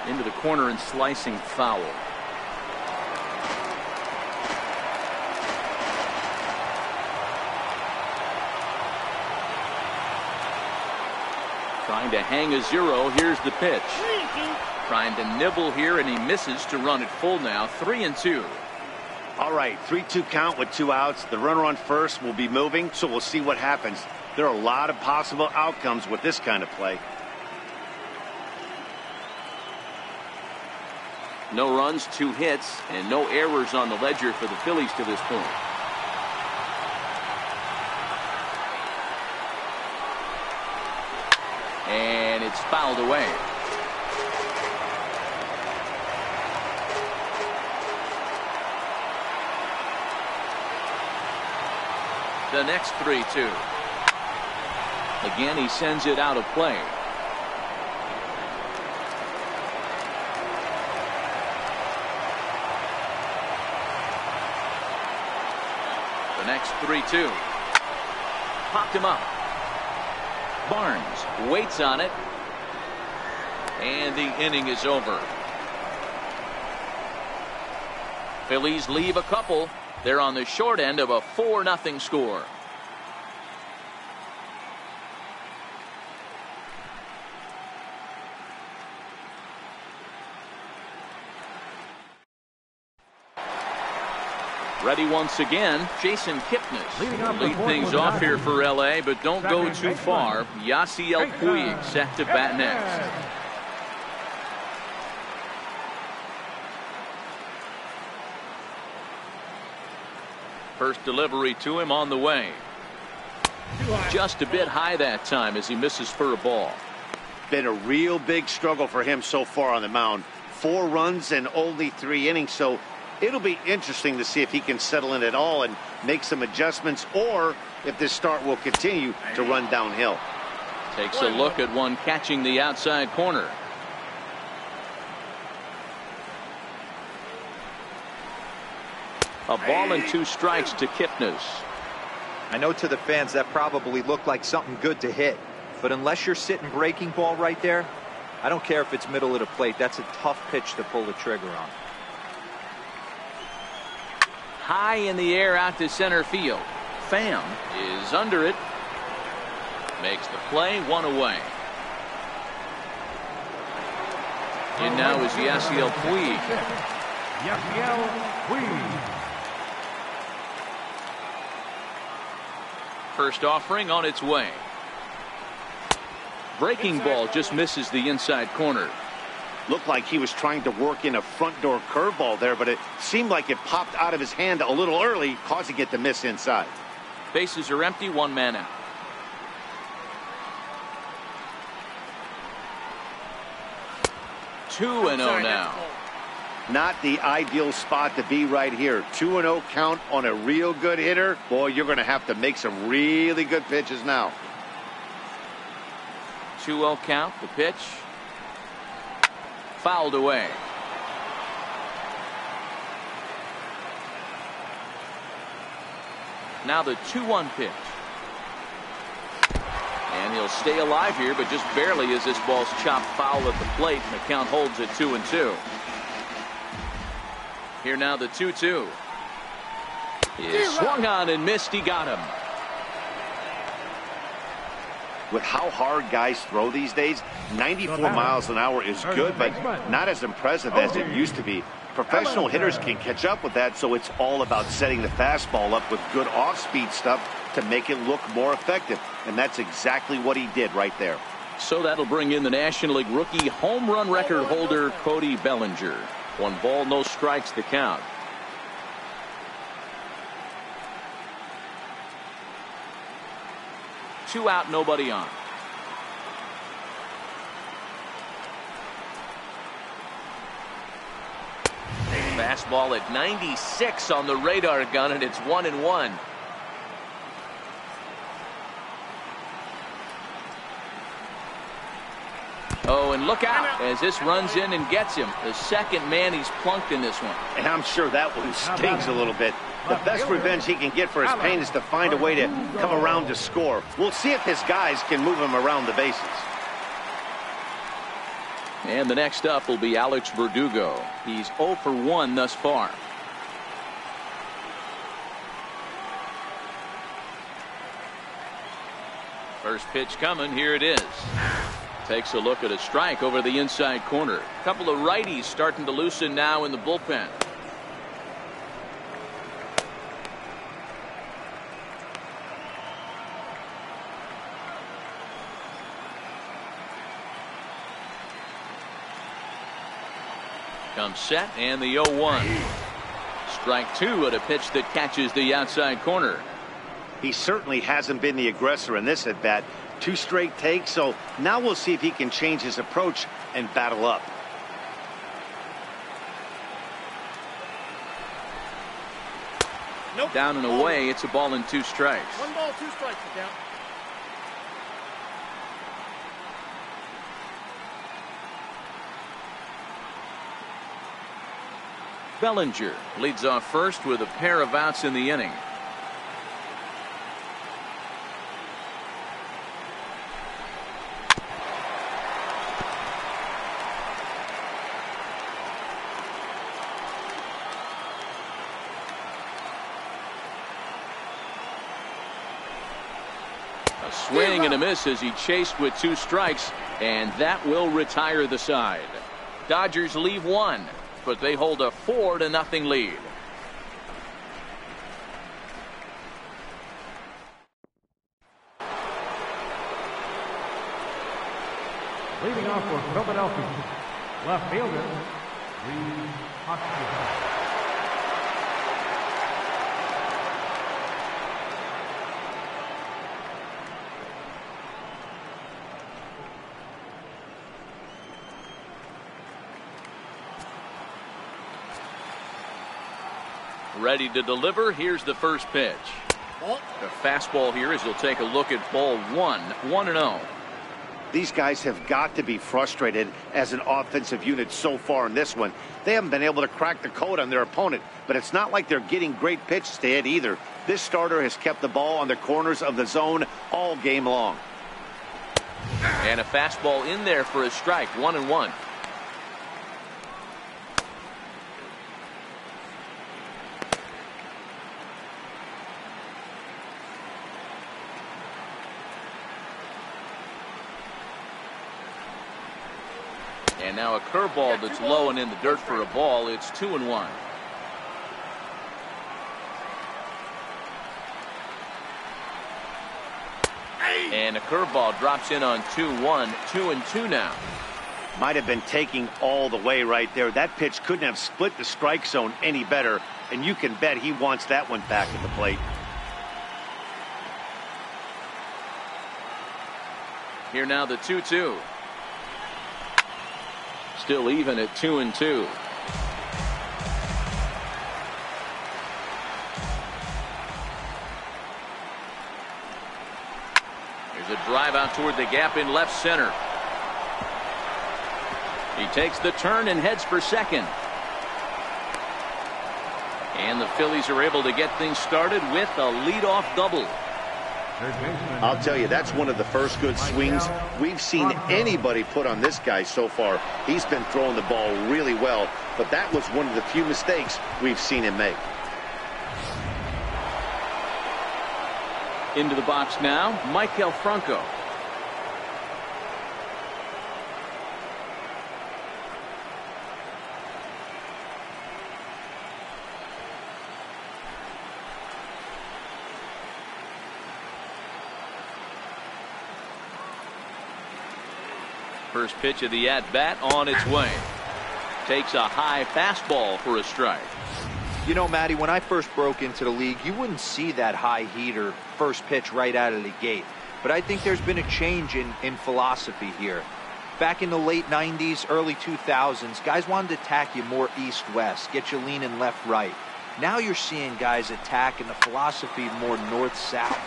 Into the corner and slicing foul. Trying to hang a 0. Here's the pitch. Trying to nibble here, and he misses to run it full now. 3-2. All right, 3-2 count with 2 outs. The runner on first will be moving, so we'll see what happens. There are a lot of possible outcomes with this kind of play. No runs, 2 hits, and no errors on the ledger for the Phillies to this point. And it's fouled away. The next 3-2. Again, he sends it out of play. The next 3-2. Popped him up. Barnes waits on it. And the inning is over. Phillies leave a couple. They're on the short end of a 4-0 score. Ready once again, Jason Kipnis. Lead things off here for LA, but don't go too far. Yasiel Puig set to bat next. First delivery to him on the way. Just a bit high that time as he misses for a ball. Been a real big struggle for him so far on the mound. 4 runs and only 3 innings, so it'll be interesting to see if he can settle in at all and make some adjustments, or if this start will continue to run downhill. Takes a look at one catching the outside corner. A ball and 2 strikes to Kipnis. I know to the fans that probably looked like something good to hit, but unless you're sitting breaking ball right there, I don't care if it's middle of the plate. That's a tough pitch to pull the trigger on. High in the air out to center field. Pham is under it. Makes the play, 1 away. And now is Yasiel Puig. Yasiel Puig. First offering on its way. Breaking ball just misses the inside corner. Looked like he was trying to work in a front door curveball there, but it seemed like it popped out of his hand a little early, causing it to miss inside. Bases are empty, 1 man out. Two and 0 now. Not the ideal spot to be right here. 2-0 count on a real good hitter. Boy, you're going to have to make some really good pitches now. 2-0 count, the pitch. Fouled away. Now the 2-1 pitch. And he'll stay alive here, but just barely as this ball's chopped foul at the plate, and the count holds at 2-2. Here now the 2-2. He swung on and missed. He got him. With how hard guys throw these days, 94 miles an hour is good, but not as impressive as it used to be. Professional hitters can catch up with that, so it's all about setting the fastball up with good off-speed stuff to make it look more effective. And that's exactly what he did right there. So that'll bring in the National League rookie home run record holder, Cody Bellinger. 1 ball, no strikes to count. Two out, nobody on. Fastball at 96 on the radar gun, and it's 1-1. Oh, and look out as this runs in and gets him. The second man he's plunked in this one. And I'm sure that one stings a little bit. The best revenge he can get for his pain is to find a way to come around to score. We'll see if his guys can move him around the bases. And the next up will be Alex Verdugo. He's 0 for 1 thus far. First pitch coming. Here it is. Takes a look at a strike over the inside corner. A couple of righties starting to loosen now in the bullpen. Comes set and the 0-1. Strike 2 at a pitch that catches the outside corner. He certainly hasn't been the aggressor in this at bat. 2 straight takes, so now we'll see if he can change his approach and battle up. Nope. Down and away, it's a ball and 2 strikes. 1 ball, 2 strikes to count. Bellinger leads off first with a pair of outs in the inning. A swing and a miss as he chased with 2 strikes, and that will retire the side. Dodgers leave 1. But they hold a 4-0 lead. Leading off for Philadelphia, left fielder, Lee Hoskins. Ready to deliver. Here's the first pitch. The fastball here as he'll take a look at ball 1. 1-0. These guys have got to be frustrated as an offensive unit so far in this one. They haven't been able to crack the code on their opponent, but it's not like they're getting great pitches to hit either. This starter has kept the ball on the corners of the zone all game long. And a fastball in there for a strike. 1-1. And now a curveball that's low and in the dirt for a ball. It's 2-1. And a curveball drops in on 2-1. 2-2 now. Might have been taking all the way right there. That pitch couldn't have split the strike zone any better, and you can bet he wants that one back at the plate. Here now the 2-2. Still even at 2-2. There's a drive out toward the gap in left center. He takes the turn and heads for second. And the Phillies are able to get things started with a leadoff double. I'll tell you, that's one of the first good swings we've seen anybody put on this guy so far. He's been throwing the ball really well, but that was one of the few mistakes we've seen him make. Into the box now, Michael Franco. First pitch of the at-bat on its way. Takes a high fastball for a strike. You know, Matty, when I first broke into the league, you wouldn't see that high heater first pitch right out of the gate. But I think there's been a change in philosophy here. Back in the late 90s, early 2000s, guys wanted to attack you more east-west, get you leaning left-right. Now you're seeing guys attacking the philosophy more north-south.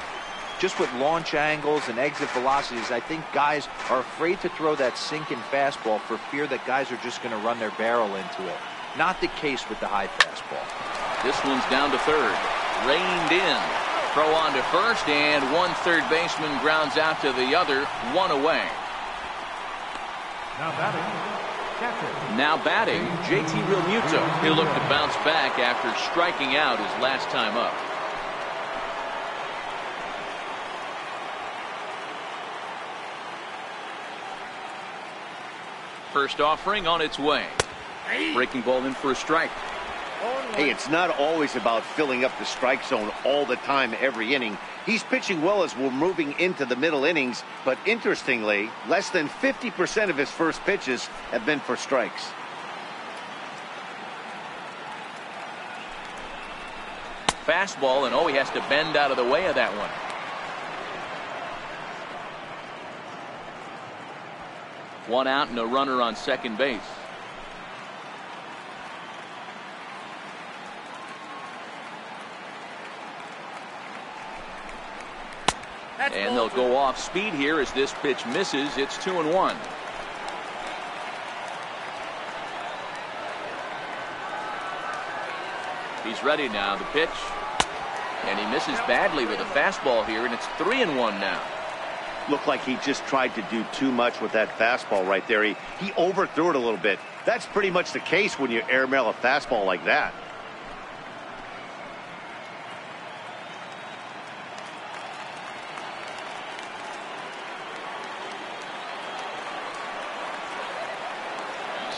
Just with launch angles and exit velocities, I think guys are afraid to throw that sinking fastball for fear that guys are just going to run their barrel into it. Not the case with the high fastball. This one's down to third. Reined in. Throw on to first, and one third baseman grounds out to the other, one away. Now batting, JT Realmuto. He'll look to bounce back after striking out his last time up. First offering on its way. Breaking ball in for a strike. Hey, it's not always about filling up the strike zone all the time every inning. He's pitching well as we're moving into the middle innings, but interestingly, less than 50% of his first pitches have been for strikes. Fastball, and oh, he has to bend out of the way of that one. One out and a runner on second base. And they'll go off speed here as this pitch misses. It's 2-1. He's ready now. The pitch. And he misses badly with a fastball here, and it's 3-1 now. Looked like he just tried to do too much with that fastball right there. He overthrew it a little bit. That's pretty much the case when you airmail a fastball like that.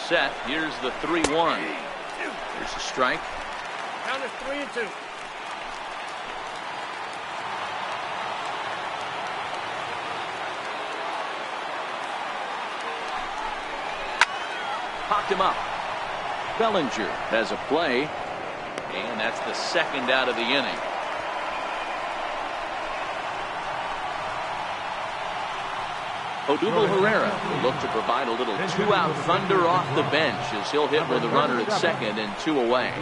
Set. Here's the 3-1. Here's a strike. Count is 3-2. Popped him up. Bellinger has a play, and that's the second out of the inning. Odubel Herrera will look to provide a little two-out thunder off the bench as he'll hit with a runner at second and two away.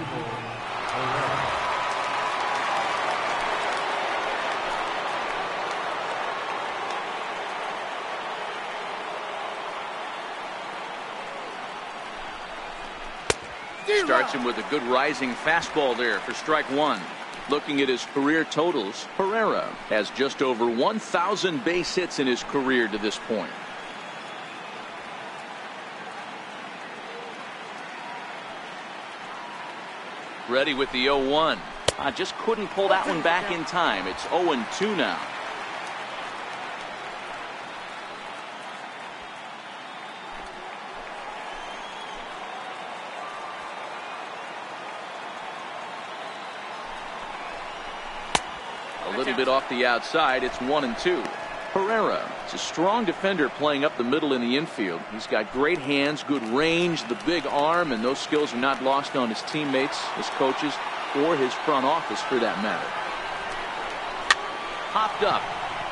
Starts him with a good rising fastball there for strike one. Looking at his career totals, Herrera has just over 1,000 base hits in his career to this point. Ready with the 0-1. I just couldn't pull that one back in time. It's 0-2 now. A little bit off the outside. It's 1-2. Herrera is a strong defender playing up the middle in the infield. He's got great hands, good range, the big arm, and those skills are not lost on his teammates, his coaches, or his front office for that matter. Popped up.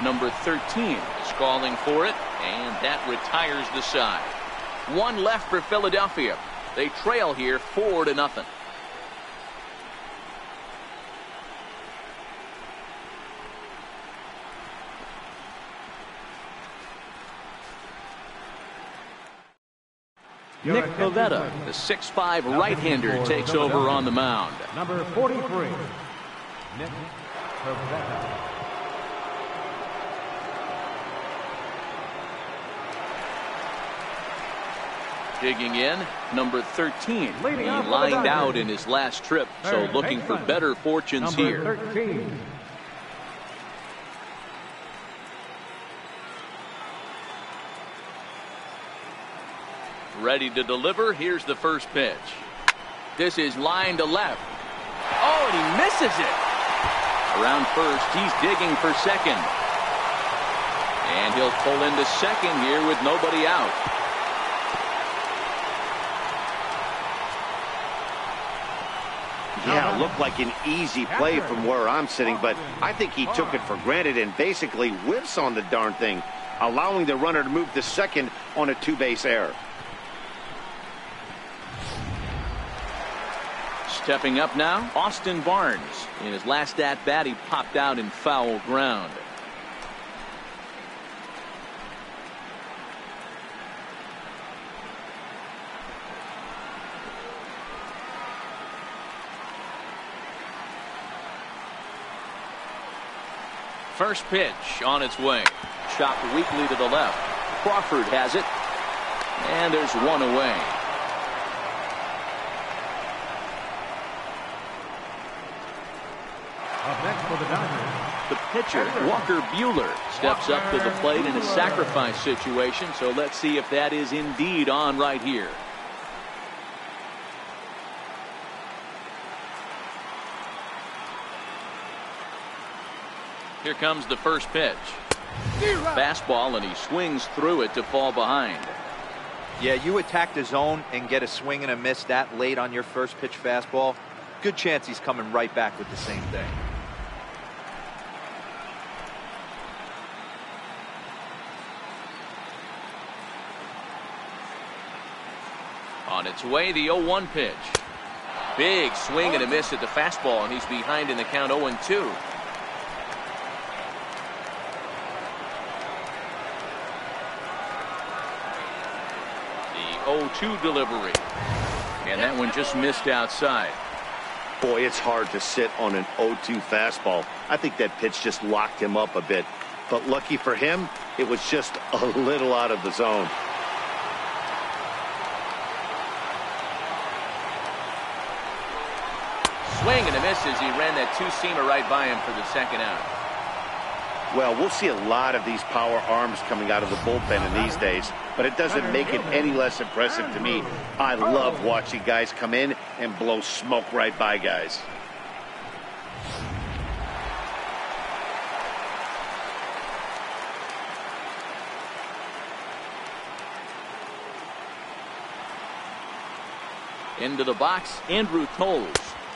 Number 13 is calling for it, and that retires the side. One left for Philadelphia. They trail here 4-0. Nick Pivetta, the 6'5" right-hander, takes over on the mound. Number 43, Nick Pivetta. Digging in, number 13. He lined out in his last trip, so looking for better fortunes here. Number 13. Ready to deliver. Here's the first pitch. This is line to left. Oh, and he misses it. Around first, he's digging for second. And he'll pull into second here with nobody out. Yeah, it looked like an easy play from where I'm sitting, but I think he took it for granted and basically whiffs on the darn thing, allowing the runner to move to second on a two-base error. Stepping up now, Austin Barnes. In his last at-bat, he popped out in foul ground. First pitch on its way. Chopped weakly to the left. Crawford has it. And there's one away. Up next for the Dodgers. The pitcher, Walker Buehler, steps up to the plate in a sacrifice situation. So let's see if that is indeed on right here. Here comes the first pitch. Fastball, and he swings through it to fall behind. Yeah, you attack the zone and get a swing and a miss that late on your first pitch fastball. Good chance he's coming right back with the same thing. On its way, the 0-1 pitch. Big swing and a miss at the fastball, and he's behind in the count 0-2. The 0-2 delivery. And that one just missed outside. Boy, it's hard to sit on an 0-2 fastball. I think that pitch just locked him up a bit. But lucky for him, it was just a little out of the zone. Swing and a miss as he ran that two-seamer right by him for the second out. Well, we'll see a lot of these power arms coming out of the bullpen in these days, but it doesn't make it any less impressive to me. I love watching guys come in and blow smoke right by guys. Into the box, Andrew Toles,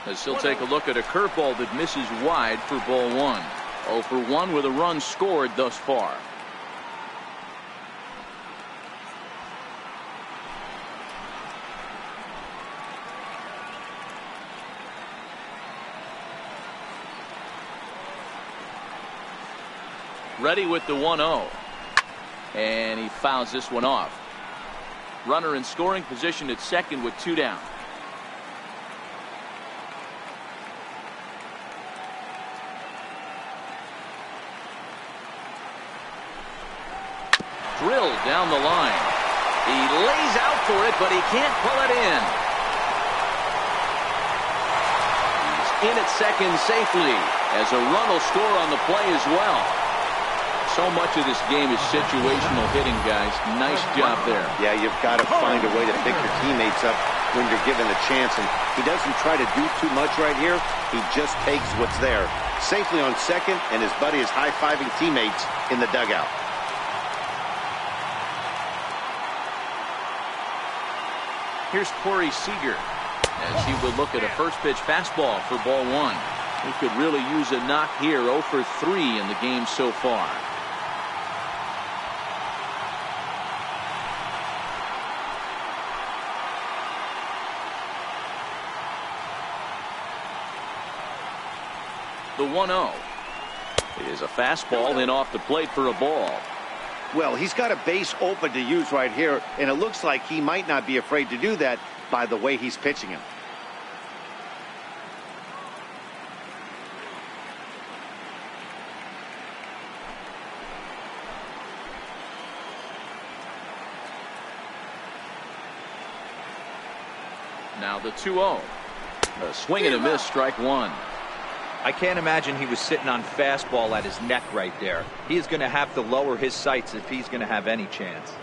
as he'll take a look at a curveball that misses wide for ball one. 0 for 1 with a run scored thus far. Ready with the 1-0. And he fouls this one off. Runner in scoring position at second with 2 down. Drilled down the line. He lays out for it, but he can't pull it in. He's in at second safely as a run will score on the play as well. So much of this game is situational hitting, guys. Nice job there. Yeah, you've got to find a way to pick your teammates up when you're given a chance, and he doesn't try to do too much right here. He just takes what's there. Safely on second, and his buddy is high-fiving teammates in the dugout. Here's Corey Seager as he would look at a first pitch fastball for ball one. He could really use a knock here. 0 for 3 in the game so far. The 1-0 is a fastball in off the plate for a ball. Well, he's got a base open to use right here, and it looks like he might not be afraid to do that by the way he's pitching him. Now the 2-0. A swing and a miss, strike one. I can't imagine he was sitting on fastball at his neck right there. He is going to have to lower his sights if he's going to have any chance.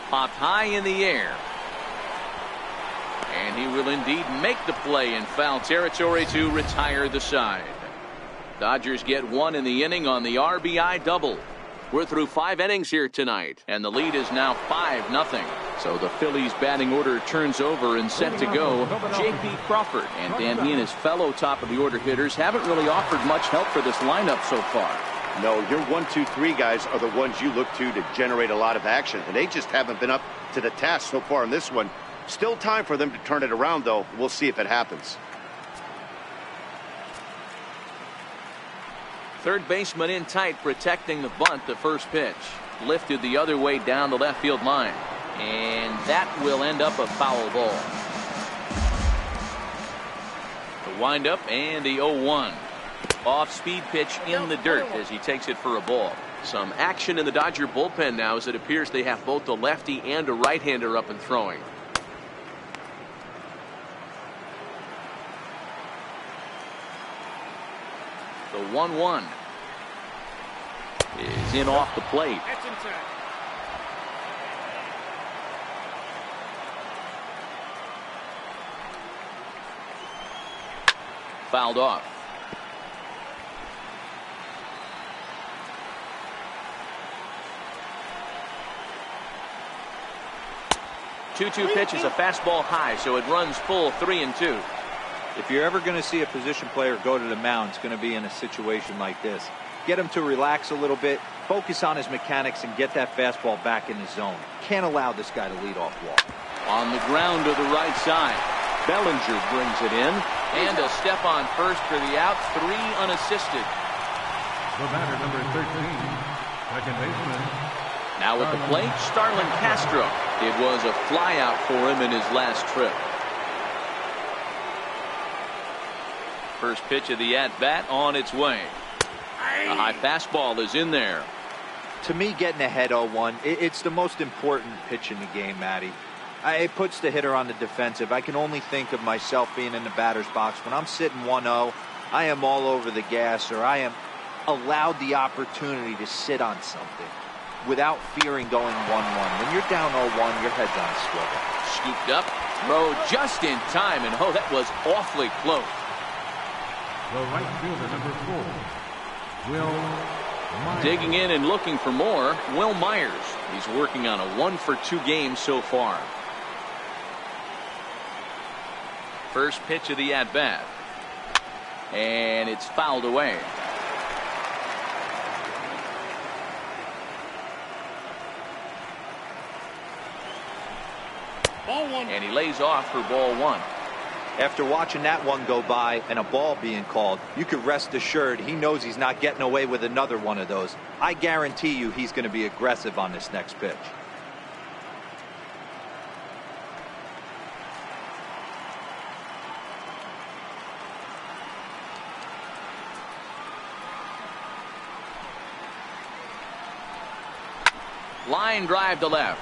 Popped high in the air. And he will indeed make the play in foul territory to retire the side. Dodgers get one in the inning on the RBI double. We're through 5 innings here tonight, and the lead is now 5-0. So the Phillies batting order turns over and set to go. J.P. Crawford, and Dan, he and his fellow top of the order hitters haven't really offered much help for this lineup so far. No, your 1, 2, 3 guys are the ones you look to generate a lot of action, and they just haven't been up to the task so far in this one. Still time for them to turn it around, though. We'll see if it happens. Third baseman in tight, protecting the bunt. The first pitch lifted the other way down the left field line, and that will end up a foul ball. The windup and the 0-1. Off-speed pitch in the dirt as he takes it for a ball. Some action in the Dodger bullpen now, as it appears they have both a lefty and a right-hander up and throwing. The 1-1 is in off the plate. That's inside. Fouled off. Two-two pitch is a fastball high, so it runs full 3-2. If you're ever going to see a position player go to the mound, it's going to be in a situation like this. Get him to relax a little bit, focus on his mechanics, and get that fastball back in the zone. Can't allow this guy to lead off walk. On the ground to the right side. Bellinger brings it in, and a step on first for the out, 3 unassisted. The batter, number 13, second baseman. Now at the plate, Starlin Castro. It was a flyout for him in his last trip. First pitch of the at-bat on its way. A high fastball is in there. To me, getting ahead 0-1, it's the most important pitch in the game, Matty. It puts the hitter on the defensive. I can only think of myself being in the batter's box. When I'm sitting 1-0, I am all over the gas, or I am allowed the opportunity to sit on something without fearing going 1-1. When you're down 0-1, your head's on a swivel. Scooped up, throw just in time, and oh, that was awfully close. The right fielder, number 4, Will Myers. Digging in and looking for more, Will Myers. He's working on a 1-for-2 game so far. First pitch of the at-bat. And it's fouled away. Ball 1. And he lays off for ball 1. After watching that one go by and a ball being called, you could rest assured he knows he's not getting away with another one of those. I guarantee you he's going to be aggressive on this next pitch. Line drive to left.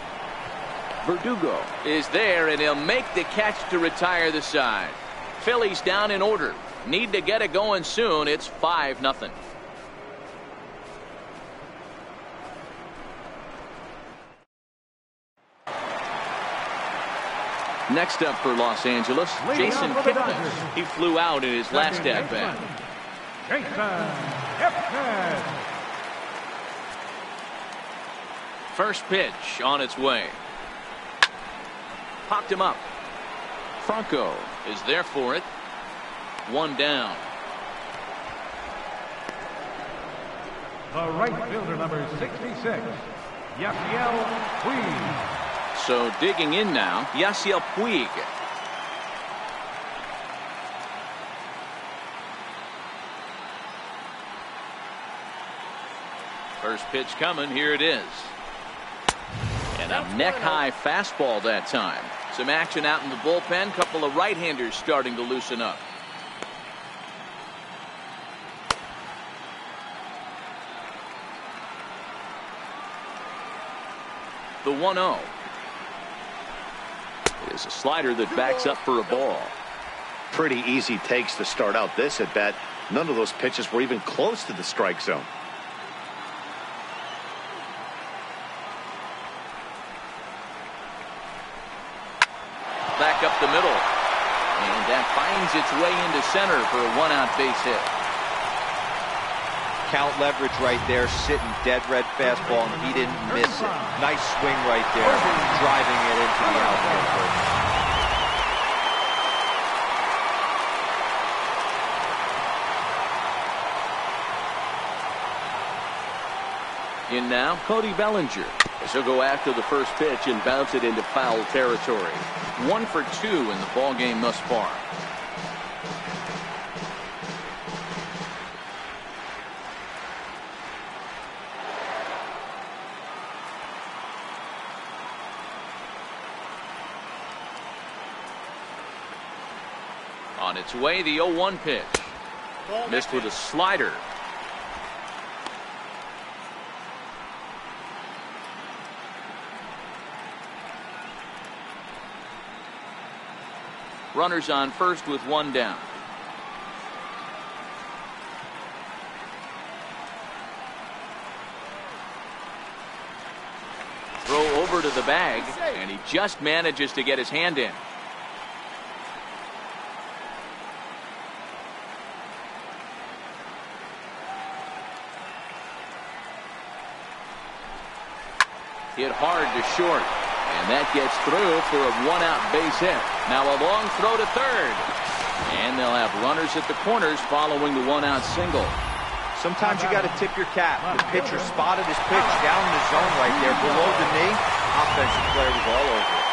Verdugo is there, and he'll make the catch to retire the side. Phillies down in order. Need to get it going soon. It's 5-0. Next up for Los Angeles, Jason Kipnis. He flew out in his last at-bat. Jason Kipnis. First pitch on its way. Popped him up. Franco is there for it. 1 down. The right fielder, number 66, Yasiel Puig. So digging in now, Yasiel Puig. First pitch coming. Here it is. And a neck-high fastball that time. Some action out in the bullpen. Couple of right-handers starting to loosen up. The 1-0. It is a slider that backs up for a ball. Pretty easy takes to start out this at bat. None of those pitches were even close to the strike zone. back up the middle. And that finds its way into center for a one-out base hit. Count leverage right there, sitting dead red fastball, and he didn't miss it. Nice swing right there, driving it into the outfield. In now, Cody Bellinger. He'll go after the first pitch and bounce it into foul territory. 1 for 2 in the ballgame thus far. On its way, the 0-1 pitch. Missed with a slider. Runners on first with one down. Throw over to the bag, and he just manages to get his hand in. Hit hard to short. And that gets through for a one-out base hit. Now a long throw to third. And they'll have runners at the corners following the one-out single. Sometimes you got to tip your cap. The pitcher spotted his pitch down in the zone right there below the knee. Offensive player was all over it.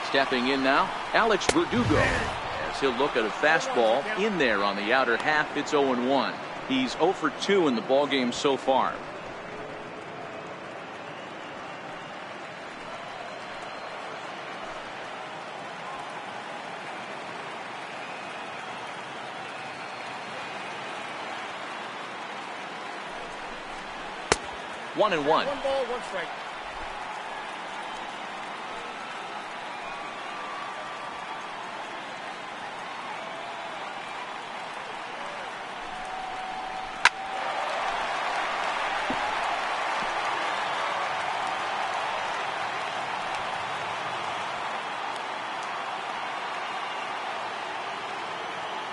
Stepping in now, Alex Verdugo. He'll look at a fastball in there on the outer half. It's 0-1. He's 0 for 2 in the ballgame so far. One and one. 1 ball, 1 strike.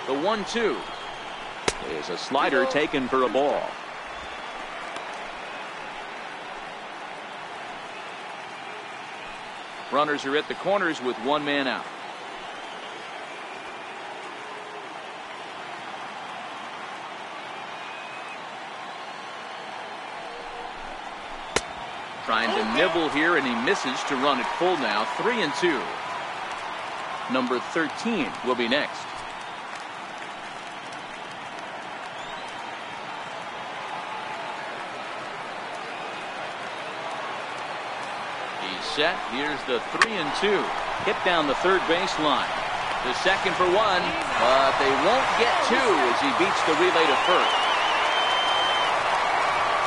The 1-2 is a slider taken for a ball. Runners are at the corners with one man out. Trying to nibble here, and he misses to run it full now. 3-2. Number 13 will be next. Set. Here's the 3-2. Hit down the third baseline. The second for 1, but they won't get 2 as he beats the relay to first.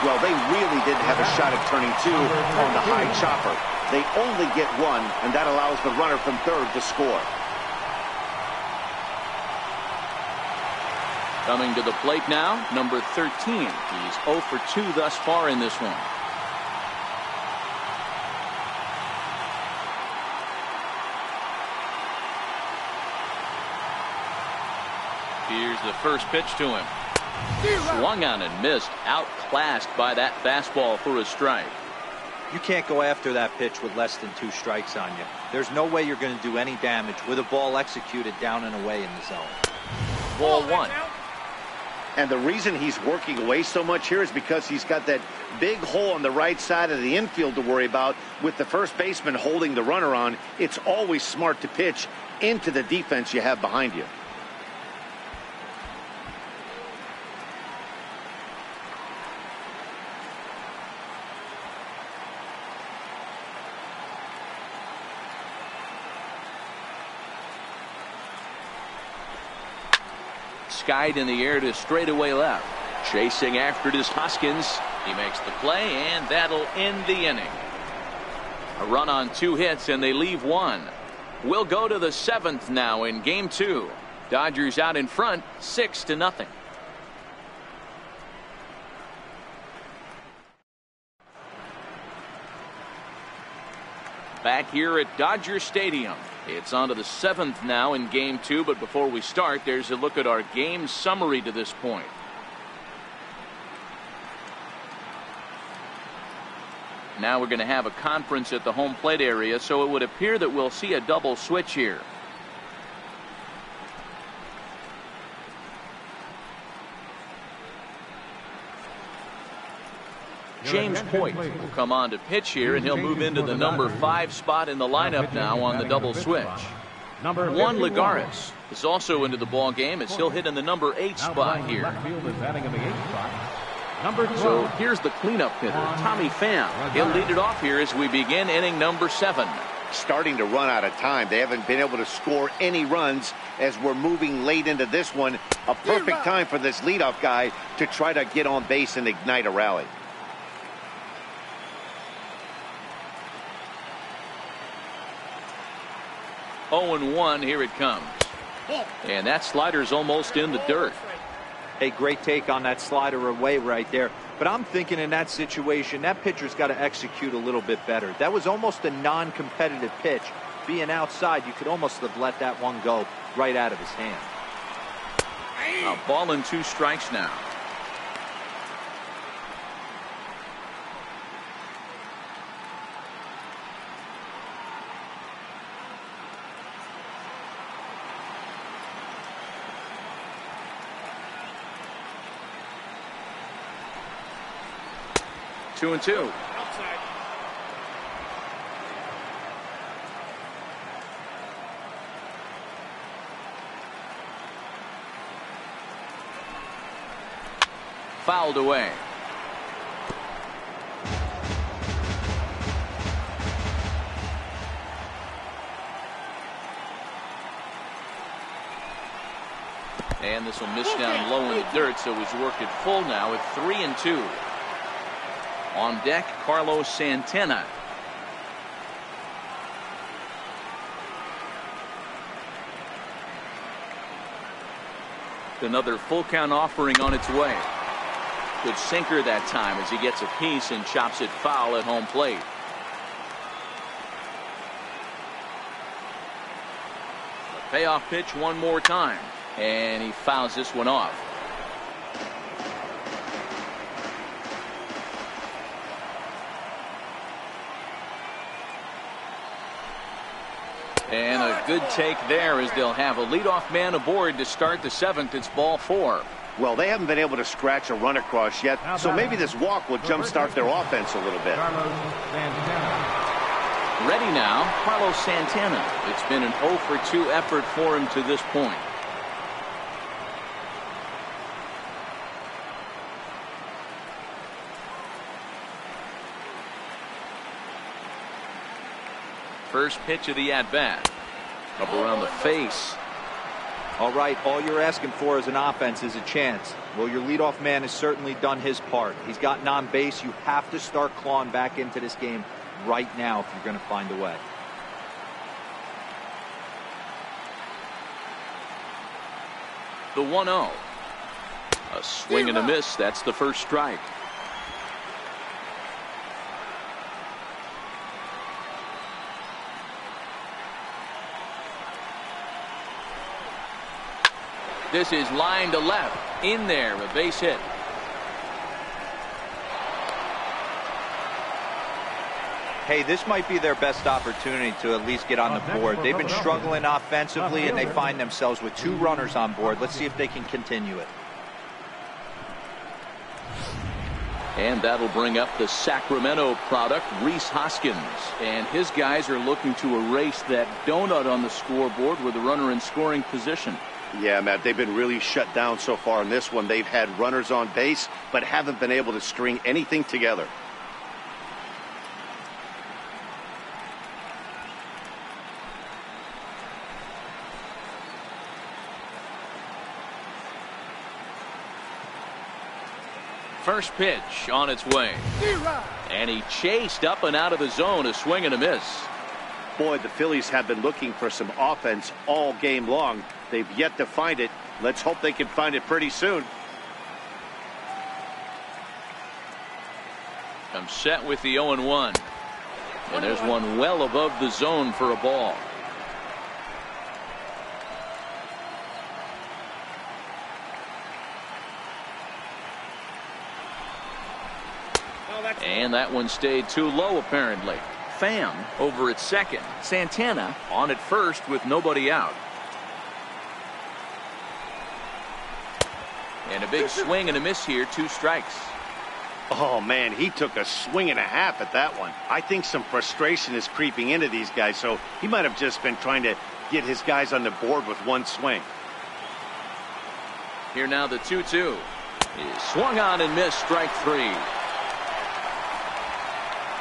Well, they really didn't have a shot at turning 2 on the high chopper. They only get 1, and that allows the runner from third to score. Coming to the plate now, number 13. He's 0 for 2 thus far in this one. Here's the first pitch to him. Swung on and missed. Outclassed by that fastball for a strike. You can't go after that pitch with less than 2 strikes on you. There's no way you're going to do any damage with a ball executed down and away in the zone. Ball 1. And the reason he's working away so much here is because he's got that big hole on the right side of the infield to worry about. With the first baseman holding the runner on, it's always smart to pitch into the defense you have behind you. Skied in the air to straightaway left. Chasing after it is Hoskins. He makes the play, and that'll end the inning. A run on 2 hits, and they leave 1. We'll go to the 7th now in game 2. Dodgers out in front, 6-0. back here at Dodger Stadium. It's on to the 7th now in Game 2, but before we start, there's a look at our game summary to this point. Now we're going to have a conference at the home plate area, so it would appear that we'll see a double switch here. James Point will come on to pitch here, and he'll move into the number 5 spot in the lineup now on the double switch. Juan Lagares is also into the ball game as he'll hit in the number 8 spot here. So here's the cleanup hitter, Tommy Pham. He'll lead it off here as we begin inning number 7. Starting to run out of time. They haven't been able to score any runs as we're moving late into this one. A perfect time for this leadoff guy to try to get on base and ignite a rally. Oh, 0-1, here it comes. And that slider's almost in the dirt. A great take on that slider away right there. But I'm thinking in that situation, that pitcher's got to execute a little bit better. That was almost a non-competitive pitch. Being outside, you could almost have let that one go right out of his hand. A ball and 2 strikes now. Two and 2. Outside. Fouled away. And this will miss down low in the dirt, so he's worked it full now at 3 and 2. On deck, Carlos Santana. Another full count offering on its way. Good sinker that time as he gets a piece and chops it foul at home plate. The payoff pitch one more time, and he fouls this one off. And a good take there as they'll have a leadoff man aboard to start the 7th. It's ball 4. Well, they haven't been able to scratch a run across yet, so maybe this walk will jumpstart their offense a little bit. Ready now, Carlos Santana. It's been an 0 for 2 effort for him to this point. First pitch of the at-bat. Up around the face. All right, all you're asking for as an offense is a chance. Well, your leadoff man has certainly done his part. He's gotten on base. You have to start clawing back into this game right now if you're going to find a way. The 1-0. A swing and a miss. That's the first strike. This is line to left. In there, a base hit. Hey, this might be their best opportunity to at least get on the board. They've been struggling offensively, and they find themselves with 2 runners on board. Let's see if they can continue it. And that'll bring up the Sacramento product, Rhys Hoskins. And his guys are looking to erase that donut on the scoreboard with a runner in scoring position. Yeah, Matt, they've been really shut down so far in this one. They've had runners on base, but haven't been able to string anything together. First pitch on its way. And he chased up and out of the zone, a swing and a miss. Boy, the Phillies have been looking for some offense all game long. They've yet to find it. Let's hope they can find it pretty soon. I'm set with the 0-1. And there's one well above the zone for a ball. And that one stayed too low, apparently. Pham over at second. Santana on at first with nobody out. And a big swing and a miss here. 2 strikes. Oh, man, he took a swing and a half at that one. I think some frustration is creeping into these guys, so he might have just been trying to get his guys on the board with one swing. Here now the 2-2 is swung on and missed. Strike 3.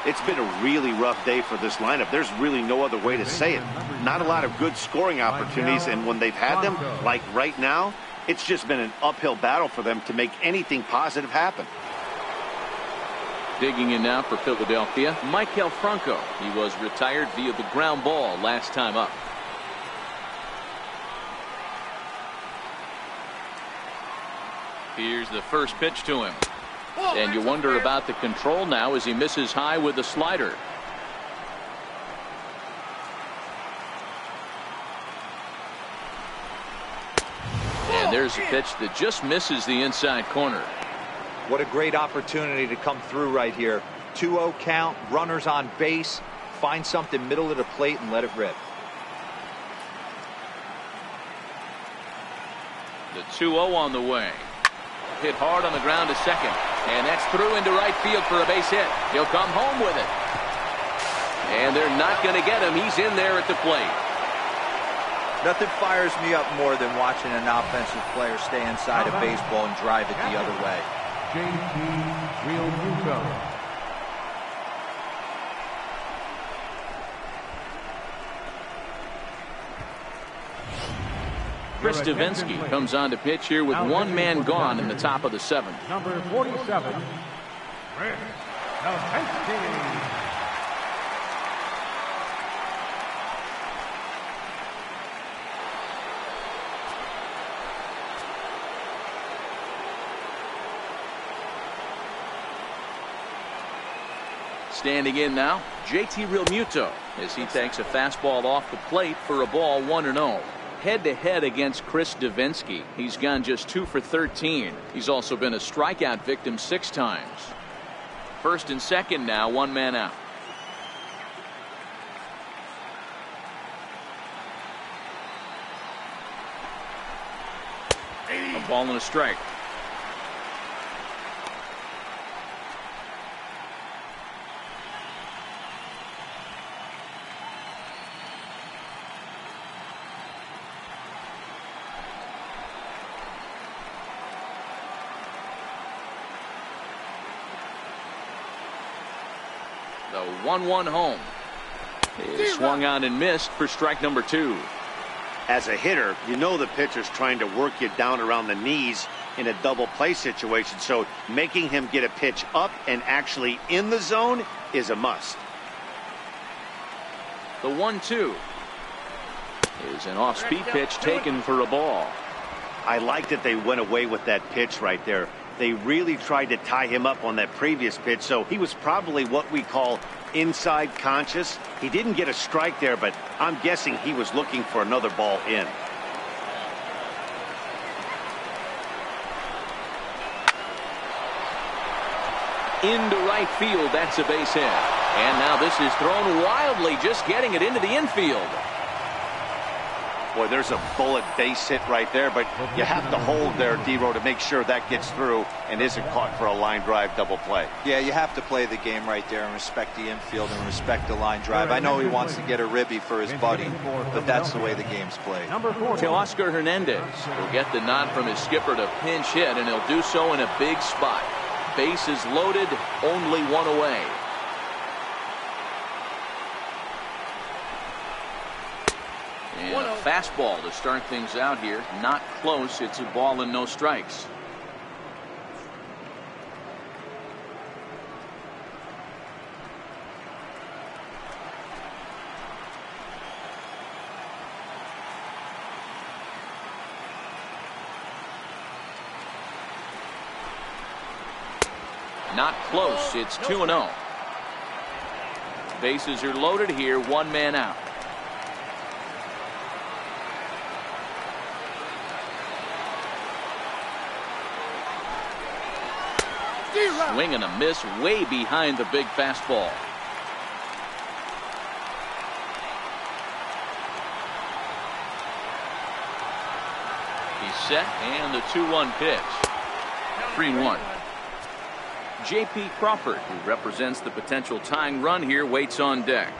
It's been a really rough day for this lineup. There's really no other way to say it. Not a lot of good scoring opportunities, and when they've had them, like right now, it's just been an uphill battle for them to make anything positive happen. Digging in now for Philadelphia, Maikel Franco. He was retired via the ground ball last time up. Here's the first pitch to him. And you wonder about the control now as he misses high with the slider. And there's a pitch that just misses the inside corner. What a great opportunity to come through right here. 2-0 count, runners on base. Find something middle of the plate and let it rip. The 2-0 on the way. Hit hard on the ground to second. And that's through into right field for a base hit. He'll come home with it. And they're not going to get him. He's in there at the plate. Nothing fires me up more than watching an offensive player stay inside a baseball and drive it the other way. Chris Davinsky comes on to pitch here with one man gone in the top of the 7th. Number 47, Chris Davinsky. Standing in now, JT Realmuto as he takes a fastball off the plate for a ball 1-0. Head-to-head against Chris Davinsky. He's gone just 2 for 13. He's also been a strikeout victim 6 times. First and second now, one man out. A ball and a strike. The 1-1 home is swung on and missed for strike number 2. As a hitter, you know the pitcher's trying to work you down around the knees in a double play situation, so making him get a pitch up and actually in the zone is a must. The 1-2 is an off-speed pitch taken for a ball. I like that they went away with that pitch right there. They really tried to tie him up on that previous pitch, so he was probably what we call inside conscious. He didn't get a strike there, but I'm guessing he was looking for another ball in. Into right field, that's a base hit. And now this is thrown wildly, just getting it into the infield. Boy, there's a bullet base hit right there, but you have to hold there, D-Row, to make sure that gets through and isn't caught for a line drive double play. Yeah, you have to play the game right there and respect the infield and respect the line drive. I know he wants to get a ribby for his buddy, but that's the way the game's played. Teoscar Hernandez will get the nod from his skipper to pinch hit, and he'll do so in a big spot. Bases loaded, only one away. And a fastball to start things out here. Not close. It's a ball and no strikes. Not close. It's 2-0. Bases are loaded here, one man out. Swing and a miss way behind the big fastball. He's set, and the 2-1 pitch. 3-1. J.P. Crawford, who represents the potential tying run here, waits on deck.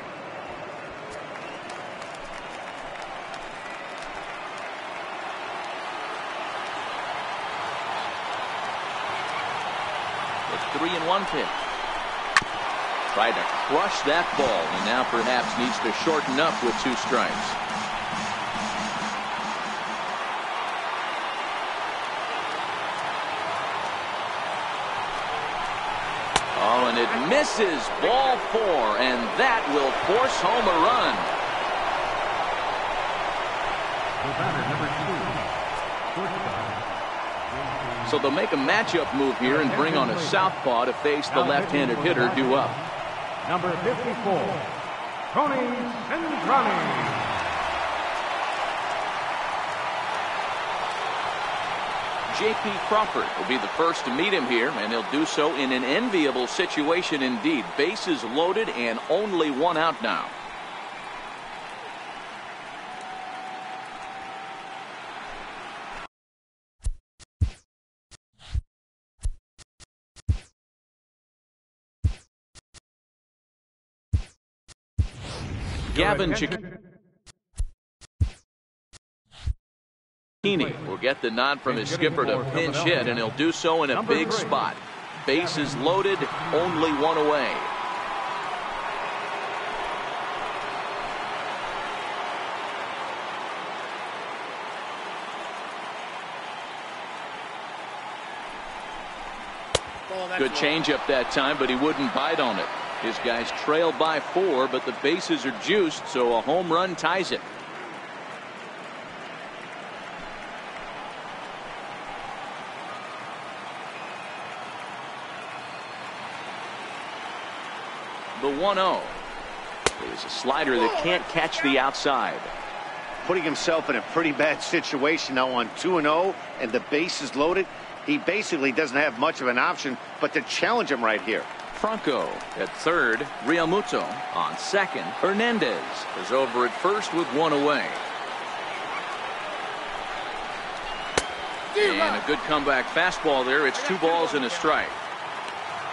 The 3-1 pitch. Tried to crush that ball, and now perhaps needs to shorten up with 2 strikes. Oh, and it misses. Ball 4, and that will force home a run. So they'll make a matchup move here and bring on a southpaw to face the left-handed hitter due up. Number 54, Tony Cindrani. J.P. Crawford will be the first to meet him here, and he'll do so in an enviable situation indeed. Bases loaded and only 1 out now. Gavin Cicchini will get the nod from his skipper to pinch hit, and he'll do so in a big spot. Bases loaded, only 1 away. Good changeup that time, but he wouldn't bite on it. His guys trail by 4, but the bases are juiced, so a home run ties it. The 1-0 is a slider that can't catch the outside. Putting himself in a pretty bad situation now on 2-0 and the bases loaded. He basically doesn't have much of an option but to challenge him right here. Franco at third. Realmuto on second. Hernandez is over at first with 1 away. And a good comeback fastball there. It's 2 balls and a strike.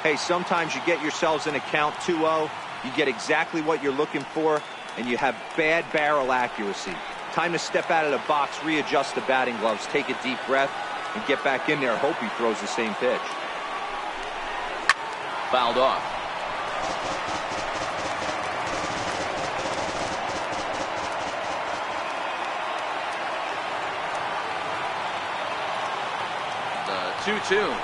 Hey, sometimes you get yourselves in a count 2-0. You get exactly what you're looking for, and you have bad barrel accuracy. Time to step out of the box, readjust the batting gloves, take a deep breath, and get back in there. Hope he throws the same pitch. Fouled off. The 2-2.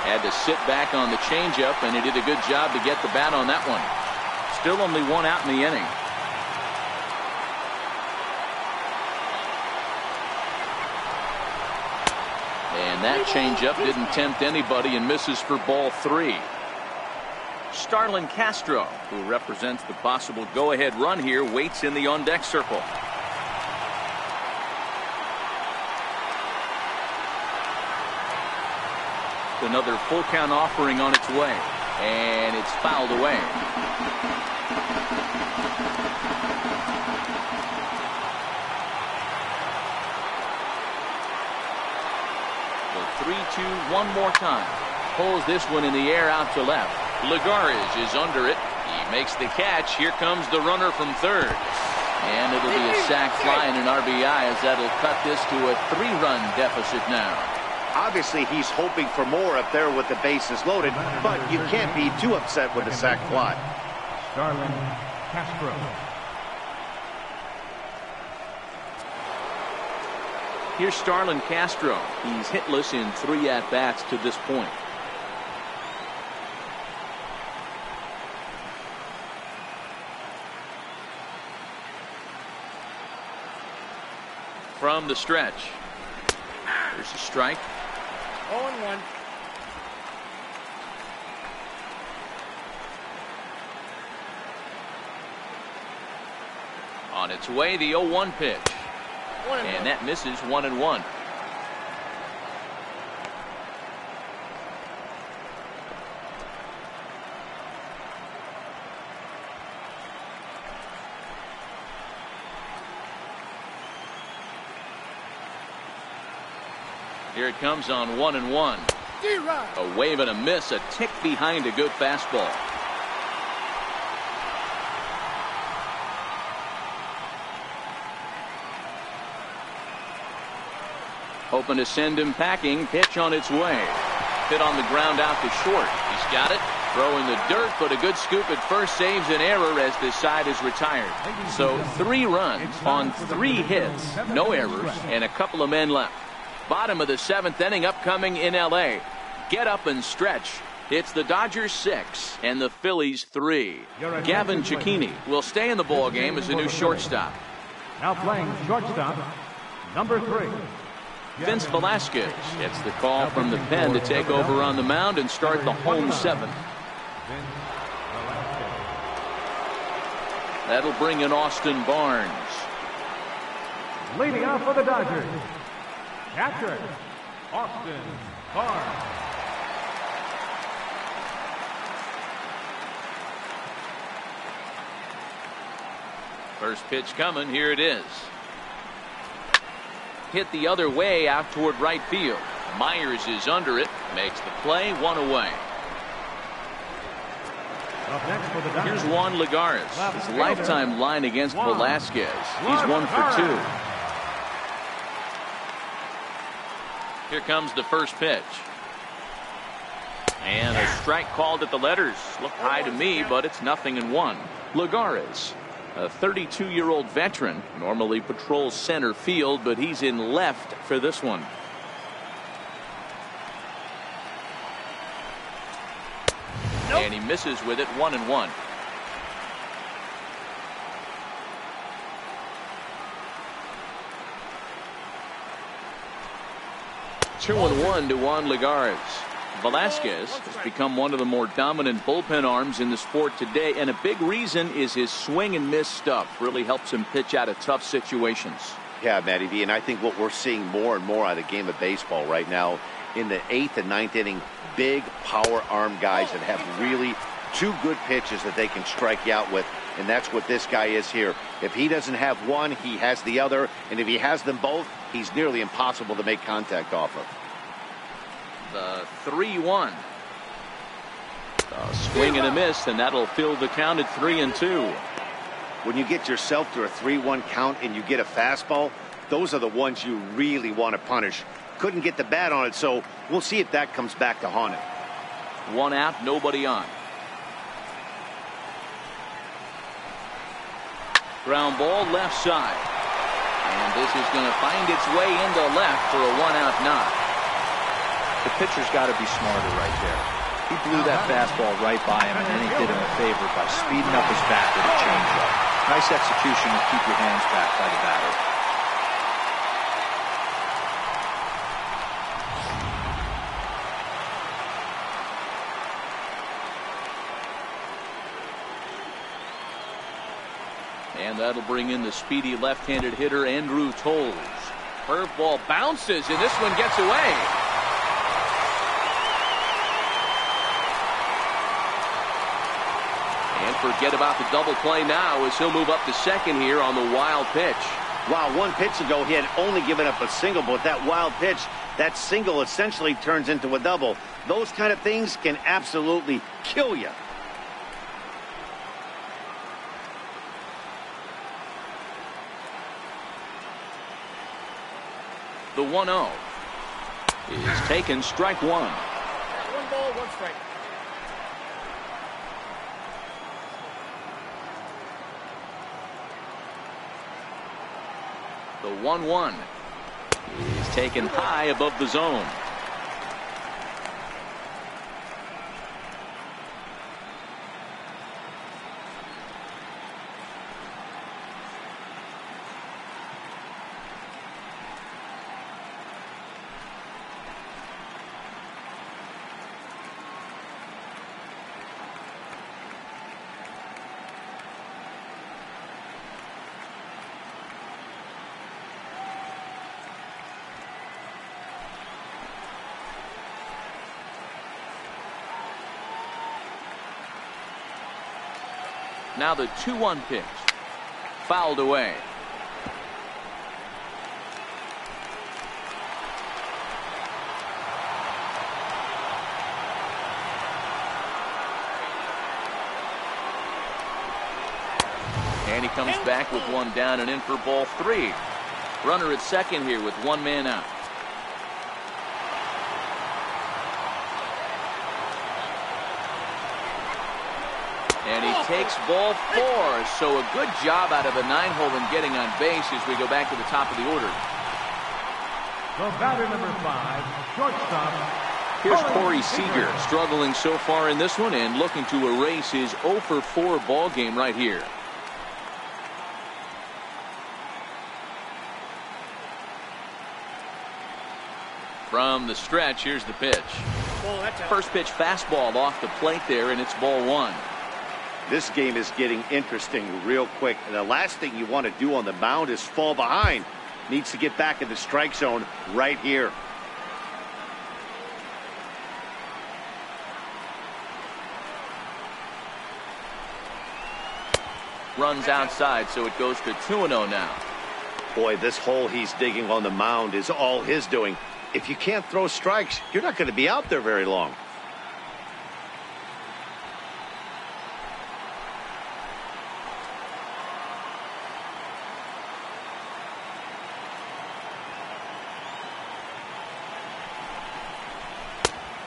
Had to sit back on the changeup, and he did a good job to get the bat on that one. Still only 1 out in the inning. And that changeup didn't tempt anybody and misses for ball 3. Starlin Castro, who represents the possible go-ahead run here, waits in the on-deck circle. Another full count offering on its way, and it's fouled away. The 3-2 one more time. Pulls this one in the air out to left. Lagares is under it. He makes the catch. Here comes the runner from third. And it'll be a sac fly and an RBI, as that'll cut this to a 3-run deficit now. Obviously, he's hoping for more up there with the bases loaded, but you can't be too upset with a sac fly. Starlin Castro. Here's Starlin Castro. He's hitless in 3 at-bats to this point. From the stretch. There's a strike. 0-1. On its way, the 0-1 pitch. And that misses 1-1. Here it comes on 1-1. A wave and a miss, a tick behind a good fastball. Hoping to send him packing. Pitch on its way. Hit on the ground out to short. He's got it. Throw in the dirt, but a good scoop at first saves an error as this side is retired. So 3 runs on 3 hits, no errors, and a couple of men left. Bottom of the 7th inning upcoming in L.A. Get up and stretch. It's the Dodgers 6 and the Phillies 3. Gavin Cecchini will stay in the ball game as a new shortstop. Now playing shortstop, number 3. Vince Velasquez gets the call from the pen to take over on the mound and start the home 7th. That'll bring in Austin Barnes. Leading off for the Dodgers, catcher, Austin Barnes. First pitch coming. Here it is. Hit the other way out toward right field. Myers is under it. Makes the play. 1 away. Here's Juan Lagares. His lifetime line against Velasquez. He's 1 for 2. Here comes the first pitch. And a strike called at the letters. Looked high to me, but it's 0-1. Lagares, a 32-year-old veteran, normally patrols center field, but he's in left for this one. And he misses with it. 1-1. Two and 1 to Juan Lagares. Velasquez has become one of the more dominant bullpen arms in the sport today, and a big reason is his swing and miss stuff. Really helps him pitch out of tough situations. Yeah, Matty V, and I think what we're seeing more and more out of the game of baseball right now in the 8th and 9th inning, big power arm guys that have really 2 good pitches that they can strike you out with, and that's what this guy is here. If he doesn't have one, he has the other, and if he has them both, he's nearly impossible to make contact off of. The 3-1. A swing and a miss, and that'll fill the count at 3-2. When you get yourself to a 3-1 count and you get a fastball, those are the ones you really want to punish. Couldn't get the bat on it, so we'll see if that comes back to haunt him. 1 out, nobody on. Ground ball left side. And this is going to find its way into left for a 1-out knock. The pitcher's got to be smarter right there. He blew that fastball right by him, and then he did him a favor by speeding up his bat with a changeup. Nice execution to keep your hands back by the batter. And that'll bring in the speedy left-handed hitter Andrew Toles. Curveball bounces, and this one gets away. And forget about the double play now as he'll move up to second here on the wild pitch. Wow, 1 pitch ago he had only given up a single, but that wild pitch, that single essentially turns into a double. Those kind of things can absolutely kill you. The 1-0 is taken, strike 1. 1 ball, 1 strike. The 1-1 is taken high above the zone. Now the 2-1 pitch. Fouled away. And he comes back with one down and in for ball 3. Runner at second here with one man out. And he takes ball 4. So a good job out of the 9-hole in getting on base as we go back to the top of the order. So batter number 5, shortstop. Here's Corey Seager struggling so far in this one and looking to erase his 0 for 4 ball game right here. From the stretch, here's the pitch. First pitch fastball off the plate there, and it's ball 1. This game is getting interesting real quick. And the last thing you want to do on the mound is fall behind. Needs to get back in the strike zone right here. Runs outside, so it goes to 2-0 now. Boy, this hole he's digging on the mound is all his doing. If you can't throw strikes, you're not going to be out there very long.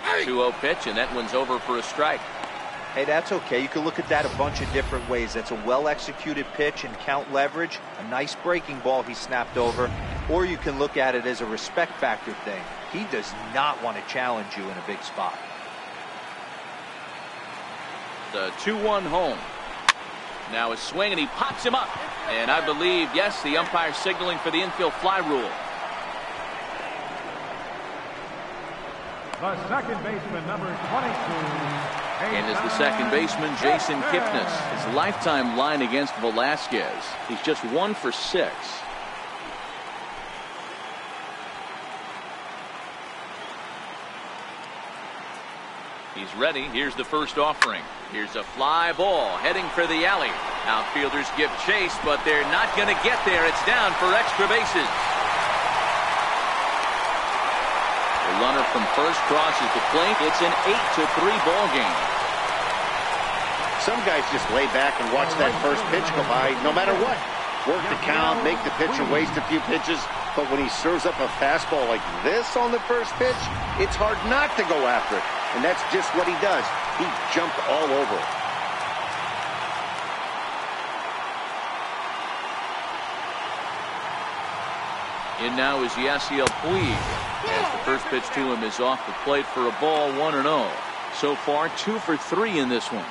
Hey. 2-0 pitch, and that one's over for a strike. Hey, that's okay. You can look at that a bunch of different ways. That's a well-executed pitch and count leverage, a nice breaking ball he snapped over, or you can look at it as a respect factor thing. He does not want to challenge you in a big spot. The 2-1 home. Now a swing, and he pops him up. And I believe, yes, the umpire signaling for the infield fly rule. The second baseman, number 22. And as the second baseman, Jason Kipnis. His lifetime line against Velasquez. He's just 1 for 6. He's ready. Here's the first offering. Here's a fly ball heading for the alley. Outfielders give chase, but they're not going to get there. It's down for extra bases. The runner from first crosses the plate. It's an 8-3 ball game. Some guys just lay back and watch that first pitch go by no matter what. Work the count, make the pitcher waste a few pitches. But when he serves up a fastball like this on the first pitch, it's hard not to go after it. And that's just what he does. He jumped all over it. In now is Yasiel Puig. As the first pitch to him is off the plate for a ball, 1-0. So far, 2 for 3 in this one.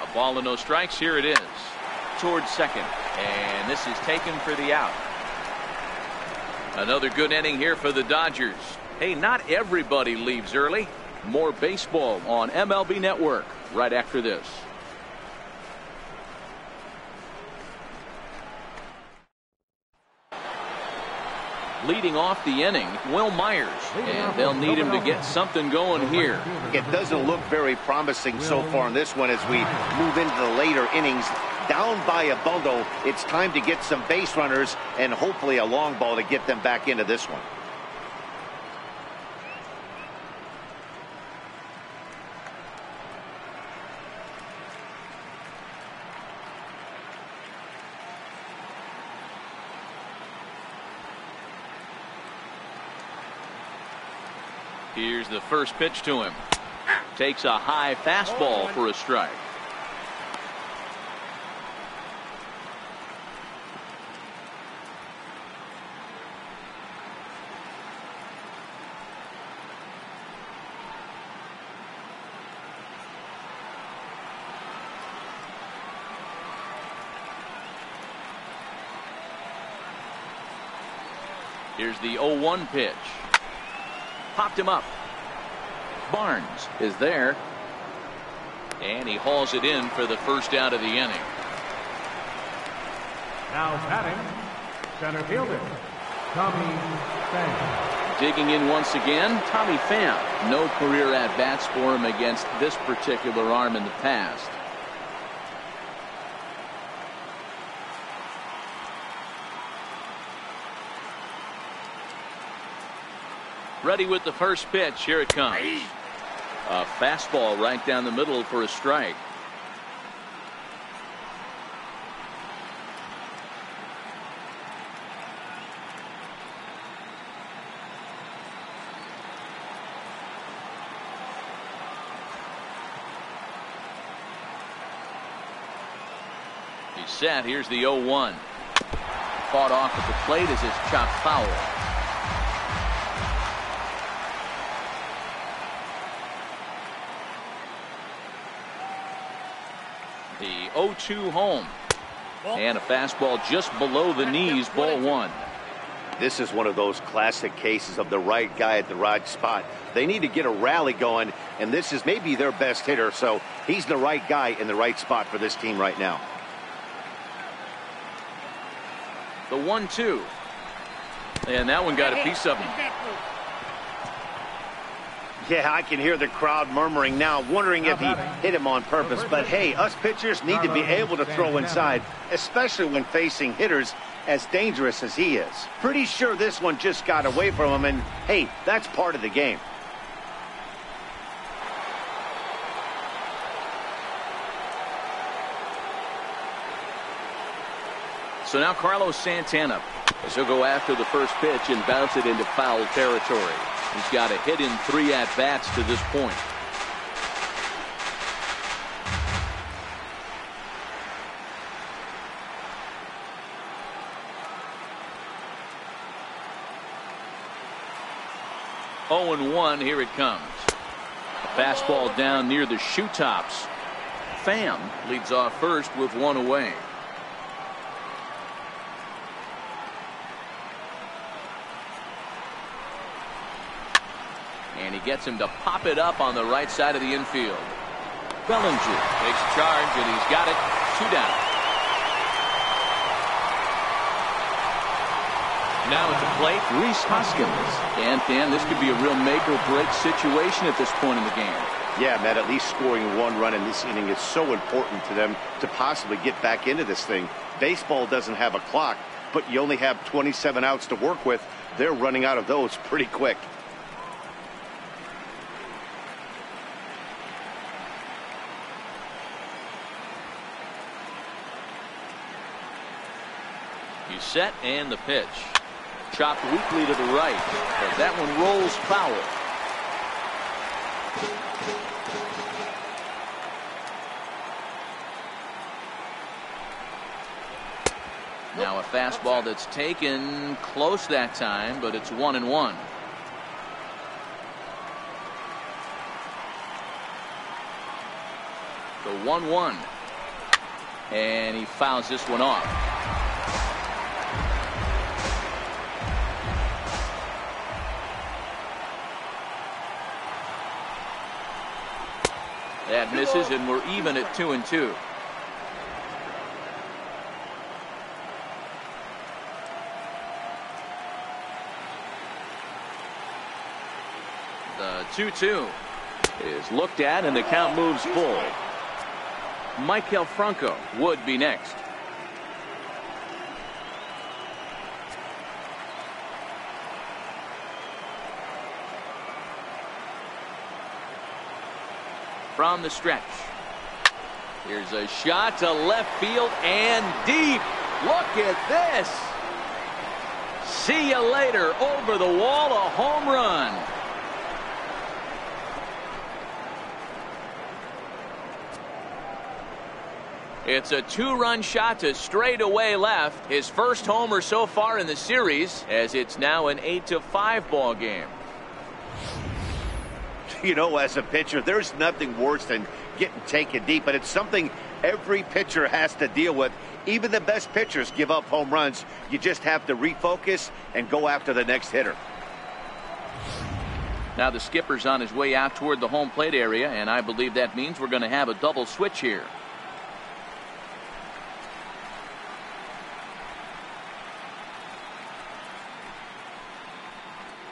A ball and no strikes. Here it is. Towards second. And this is taken for the out. Another good inning here for the Dodgers. Hey, not everybody leaves early. More baseball on MLB Network right after this. Leading off the inning, Will Myers, and they'll need him to get something going here. It doesn't look very promising so far in this one as we move into the later innings. Down by a bundle, it's time to get some base runners and hopefully a long ball to get them back into this one. Here's the first pitch to him. Takes a high fastball for a strike. Here's the 0-1 pitch. Popped him up. Barnes is there. And he hauls it in for the first out of the inning. Now batting, Center fielder, Tommy Pham. Digging in once again, Tommy Pham. No career at-bats for him against this particular arm in the past. Ready with the first pitch. Here it comes. A fastball right down the middle for a strike. He's set. Here's the 0-1. Fought off at the plate as it's chopped foul. The 0-2 home. And a fastball just below the knees, ball one. This is one of those classic cases of the right guy at the right spot. They need to get a rally going, and this is maybe their best hitter, so he's the right guy in the right spot for this team right now. The 1-2. And that one got a piece of him. Yeah, I can hear the crowd murmuring now, wondering if he hit him on purpose. But hey, us pitchers need to be able to throw inside, especially when facing hitters as dangerous as he is. Pretty sure this one just got away from him, and hey, that's part of the game. So now Carlos Santana, as he'll go after the first pitch and bounce it into foul territory. He's got a hit in 3 at-bats to this point. Oh, and 1, here it comes. A fastball down near the shoe tops. Pham leads off first with 1 away. And he gets him to pop it up on the right side of the infield. Bellinger takes charge, and he's got it. 2 down. Now at the plate, Rhys Hoskins. And Dan, this could be a real make-or-break situation at this point in the game. Yeah, Matt, at least scoring 1 run in this inning is so important to them to possibly get back into this thing. Baseball doesn't have a clock, but you only have 27 outs to work with. They're running out of those pretty quick. He's set, and the pitch. Chopped weakly to the right, but that one rolls foul. Now a fastball that's taken close that time, but it's 1-1. The 1-1. And he fouls this one off. That misses, and we're even at 2-2. The 2-2 is looked at, and the count moves full. Maikel Franco would be next. From the stretch. Here's a shot to left field and deep. Look at this. See you later. Over the wall, a home run. It's a 2-run shot to straightaway left. His first homer so far in the series, as it's now an 8-5 ball game. You know, as a pitcher, there's nothing worse than getting taken deep, but it's something every pitcher has to deal with. Even the best pitchers give up home runs. You just have to refocus and go after the next hitter. Now the skipper's on his way out toward the home plate area, and I believe that means we're going to have a double switch here.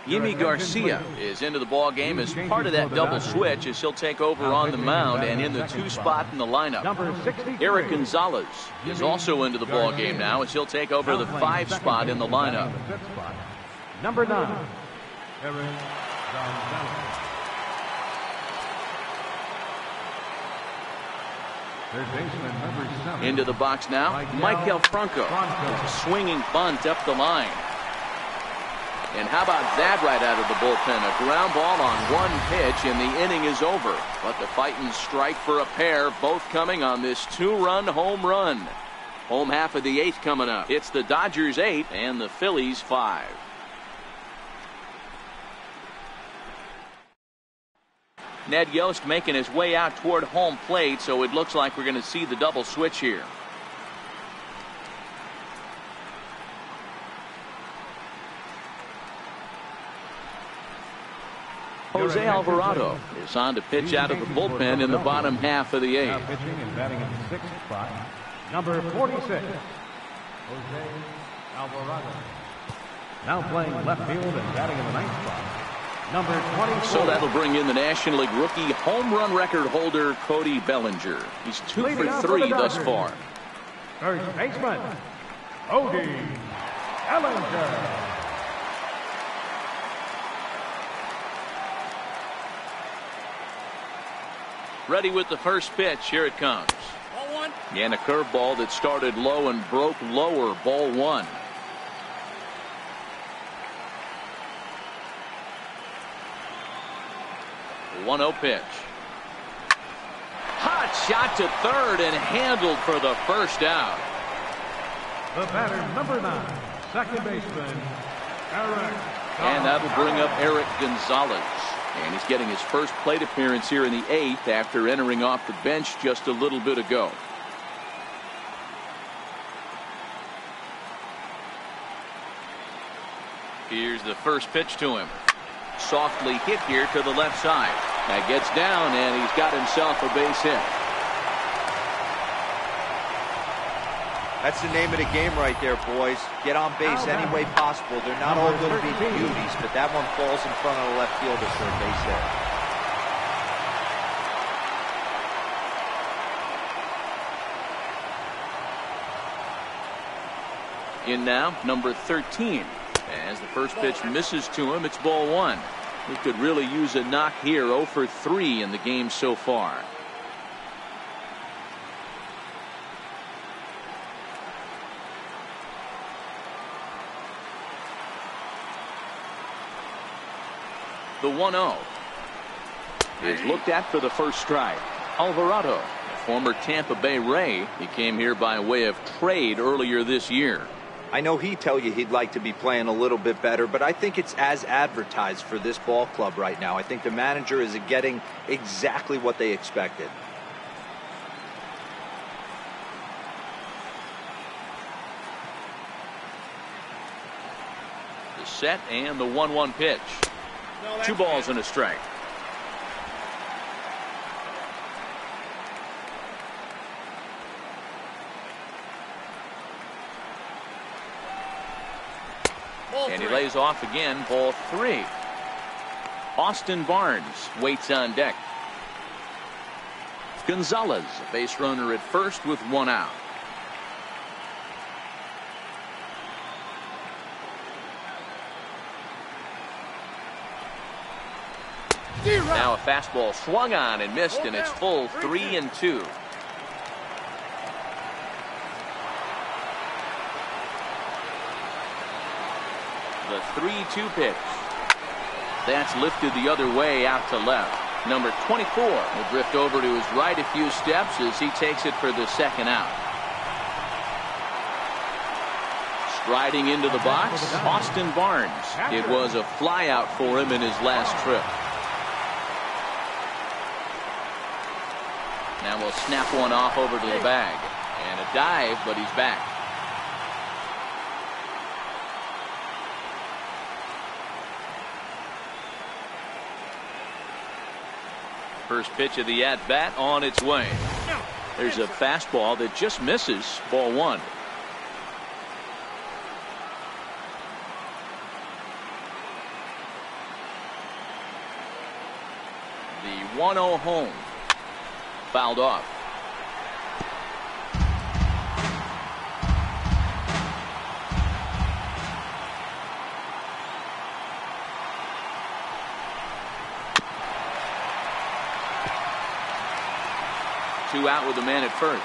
Yimi Garcia is into the ball game as part of that double switch, as he'll take over on the mound and in the 2 spot in the lineup. Eric Gonzalez is also into the ball game now, as he'll take over the 5 spot in the lineup. Number 9, Eric Gonzalez. Into the box now, Michael Franco. A swinging bunt up the line. And how about that right out of the bullpen? A ground ball on 1 pitch, and the inning is over. But the Titans strike for a pair, both coming on this 2-run home run. Home half of the 8th coming up. It's the Dodgers 8 and the Phillies 5. Ned Yost making his way out toward home plate, so it looks like we're going to see the double switch here. Jose Alvarado is on to pitch out of the bullpen in the bottom half of the 8th. Now pitching and batting in the 6th spot, number 46, Jose Alvarado. Now playing left field and batting in the 9th spot, number 24. So that'll bring in the National League rookie home run record holder Cody Bellinger. He's 2 for 3 thus far. First baseman, Cody Bellinger. Ready with the first pitch. Here it comes. Ball 1. And a curveball that started low and broke lower. Ball 1. The 1-0 pitch. Hot shot to third and handled for the first out. The batter, number 9, second baseman, Eric. And that'll bring up Eric Gonzalez. And he's getting his first plate appearance here in the 8th after entering off the bench just a little bit ago. Here's the first pitch to him. Softly hit here to the left side. That gets down, and he's got himself a base hit. That's the name of the game right there, boys. Get on base any way possible. They're not all going to be beauties, but that one falls in front of the left fielder for a base hit. In now, number 13. As the first pitch misses to him, it's ball 1. He could really use a knock here. 0 for 3 in the game so far. The 1-0 is looked at for the first strike. Alvarado, a former Tampa Bay Ray, he came here by way of trade earlier this year. I know he'd tell you he'd like to be playing a little bit better, but I think it's as advertised for this ball club right now. I think the manager is getting exactly what they expected. The set and the 1-1 pitch. 2 balls and a strike. And he lays off again. Ball 3. Austin Barnes waits on deck. Gonzalez, a base runner at first with 1 out. Now a fastball swung on and missed, and it's full 3-2. The 3-2 pitch. That's lifted the other way out to left. Number 24 will drift over to his right a few steps as he takes it for the second out. Striding into the box, Austin Barnes. It was a flyout for him in his last trip. Now we'll snap one off over to the bag. And a dive, but he's back. First pitch of the at-bat on its way. There's a fastball that just misses. Ball 1. 1-0 home. Fouled off. Two out with the man at first.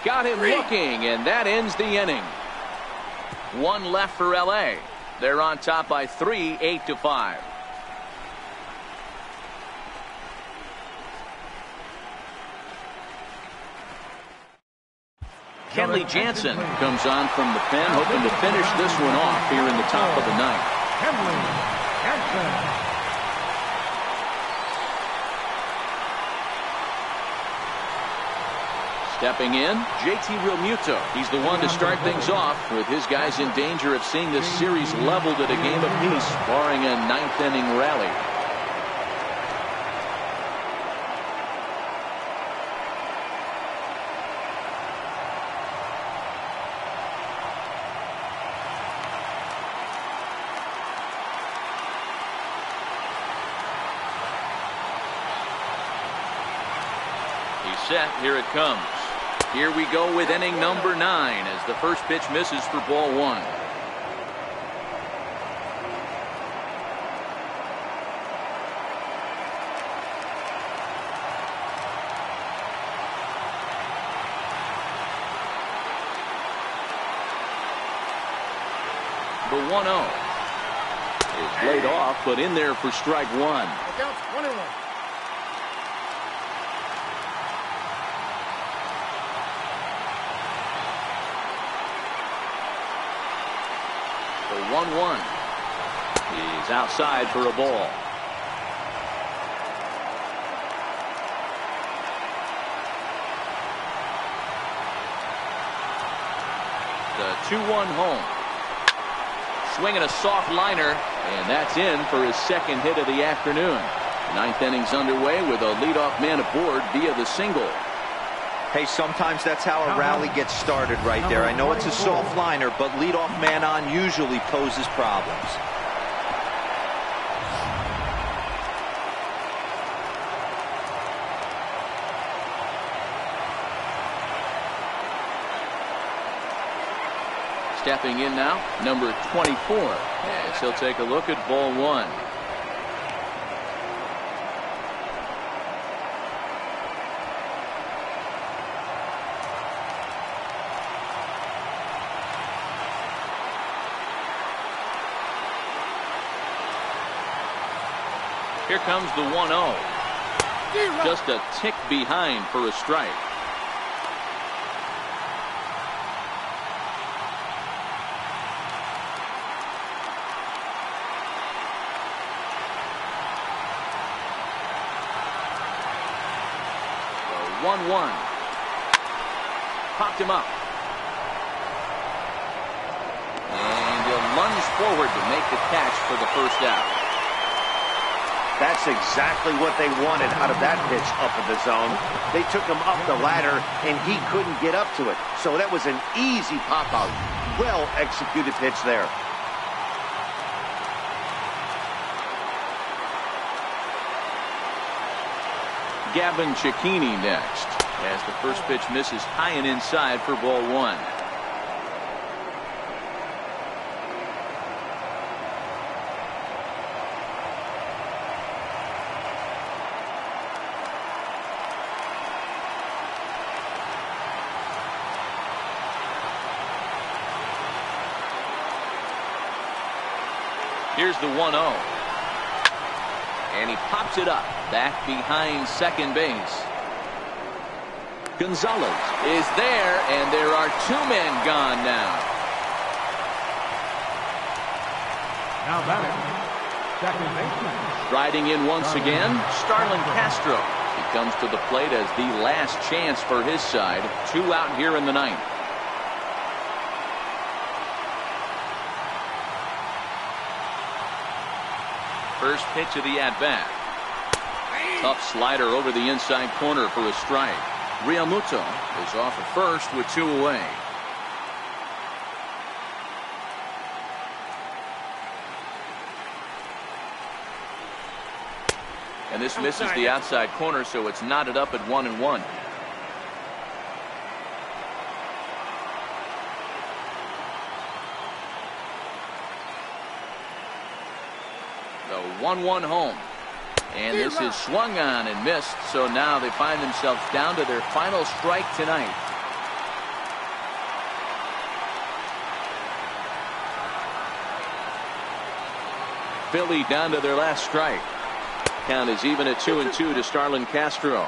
Got him looking, and that ends the inning. One left for L.A. They're on top by 3, 8-5. Kenley Jansen comes on from the pen, hoping to finish this one off here in the top of the ninth. Kenley Jansen. Stepping in, JT Realmuto. He's the one to start things off, with his guys in danger of seeing this series leveled at a game apiece, barring a ninth-inning rally. He's set. Here it comes. Here we go with inning number 9 as the first pitch misses for ball 1. The 1-0 is laid off, but in there for strike 1. Counts 1-1. The 1-1. He's outside for a ball. The 2-1 home. Swinging a soft liner, and that's in for his second hit of the afternoon. Ninth inning's underway with a leadoff man aboard via the single. Hey, sometimes that's how a rally gets started right there. I know it's a soft liner, but leadoff man on usually poses problems. Stepping in now, number 24, as he'll take a look at ball 1. Here comes the 1-0. Just a tick behind for a strike. The 1-1. Popped him up. And he'll lunge forward to make the catch for the first out. That's exactly what they wanted out of that pitch up in the zone. They took him up the ladder, and he couldn't get up to it. So that was an easy pop-out. Well-executed pitch there. Gavin Cecchini next, as the first pitch misses high and inside for ball 1. Here's the 1-0. And he pops it up back behind second base. Gonzalez is there, and there are 2 men gone now. Now batting, second baseman. Riding in once again, Starlin Castro. He comes to the plate as the last chance for his side. 2 out here in the ninth. First pitch of the at-bat. Tough slider over the inside corner for a strike. Realmuto is off at first with 2 away. And this misses the outside corner, so it's knotted up at 1-1. The 1-1 home. And this is swung on and missed, so now they find themselves down to their final strike tonight. Philly down to their last strike. Count is even at 2-2 to Starlin Castro.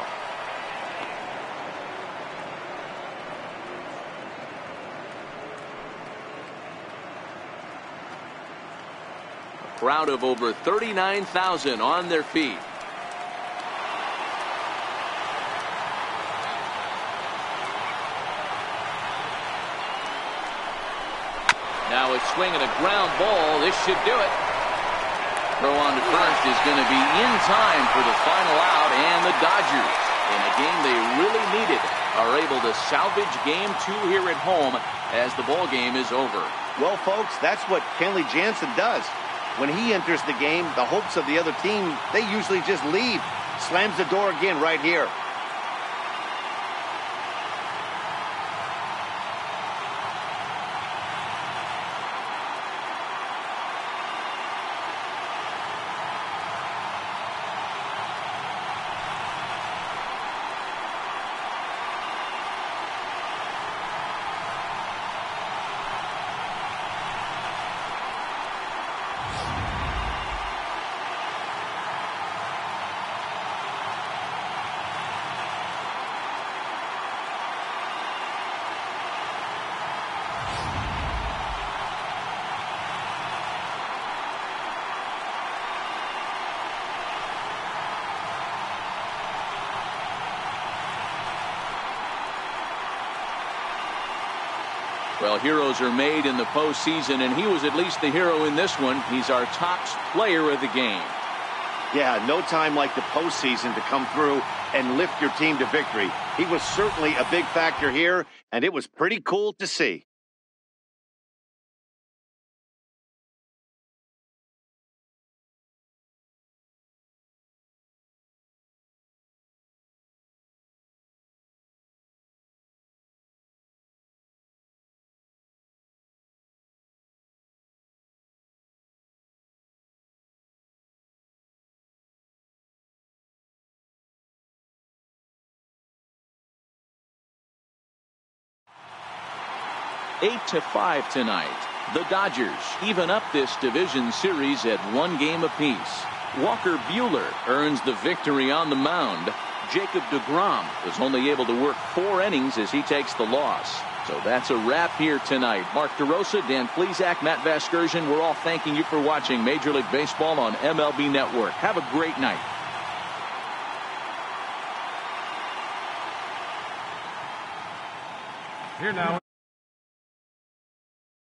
A crowd of over 39,000 on their feet. Now it's swinging a ground ball. This should do it. Throw on to first is going to be in time for the final out, and the Dodgers, in a game they really needed, are able to salvage game 2 here at home as the ball game is over. Well, folks, that's what Kenley Jansen does. When he enters the game, the hopes of the other team, they usually just leave. Slams the door again right here. Well, heroes are made in the postseason, and he was at least the hero in this one. He's our top player of the game. Yeah, no time like the postseason to come through and lift your team to victory. He was certainly a big factor here, and it was pretty cool to see. Eight to 5 tonight. The Dodgers even up this division series at 1 game apiece. Walker Buehler earns the victory on the mound. Jacob deGrom was only able to work 4 innings as he takes the loss. So that's a wrap here tonight. Mark DeRosa, Dan Plesac, Matt Vasgersian, we're all thanking you for watching Major League Baseball on MLB Network. Have a great night. Here now.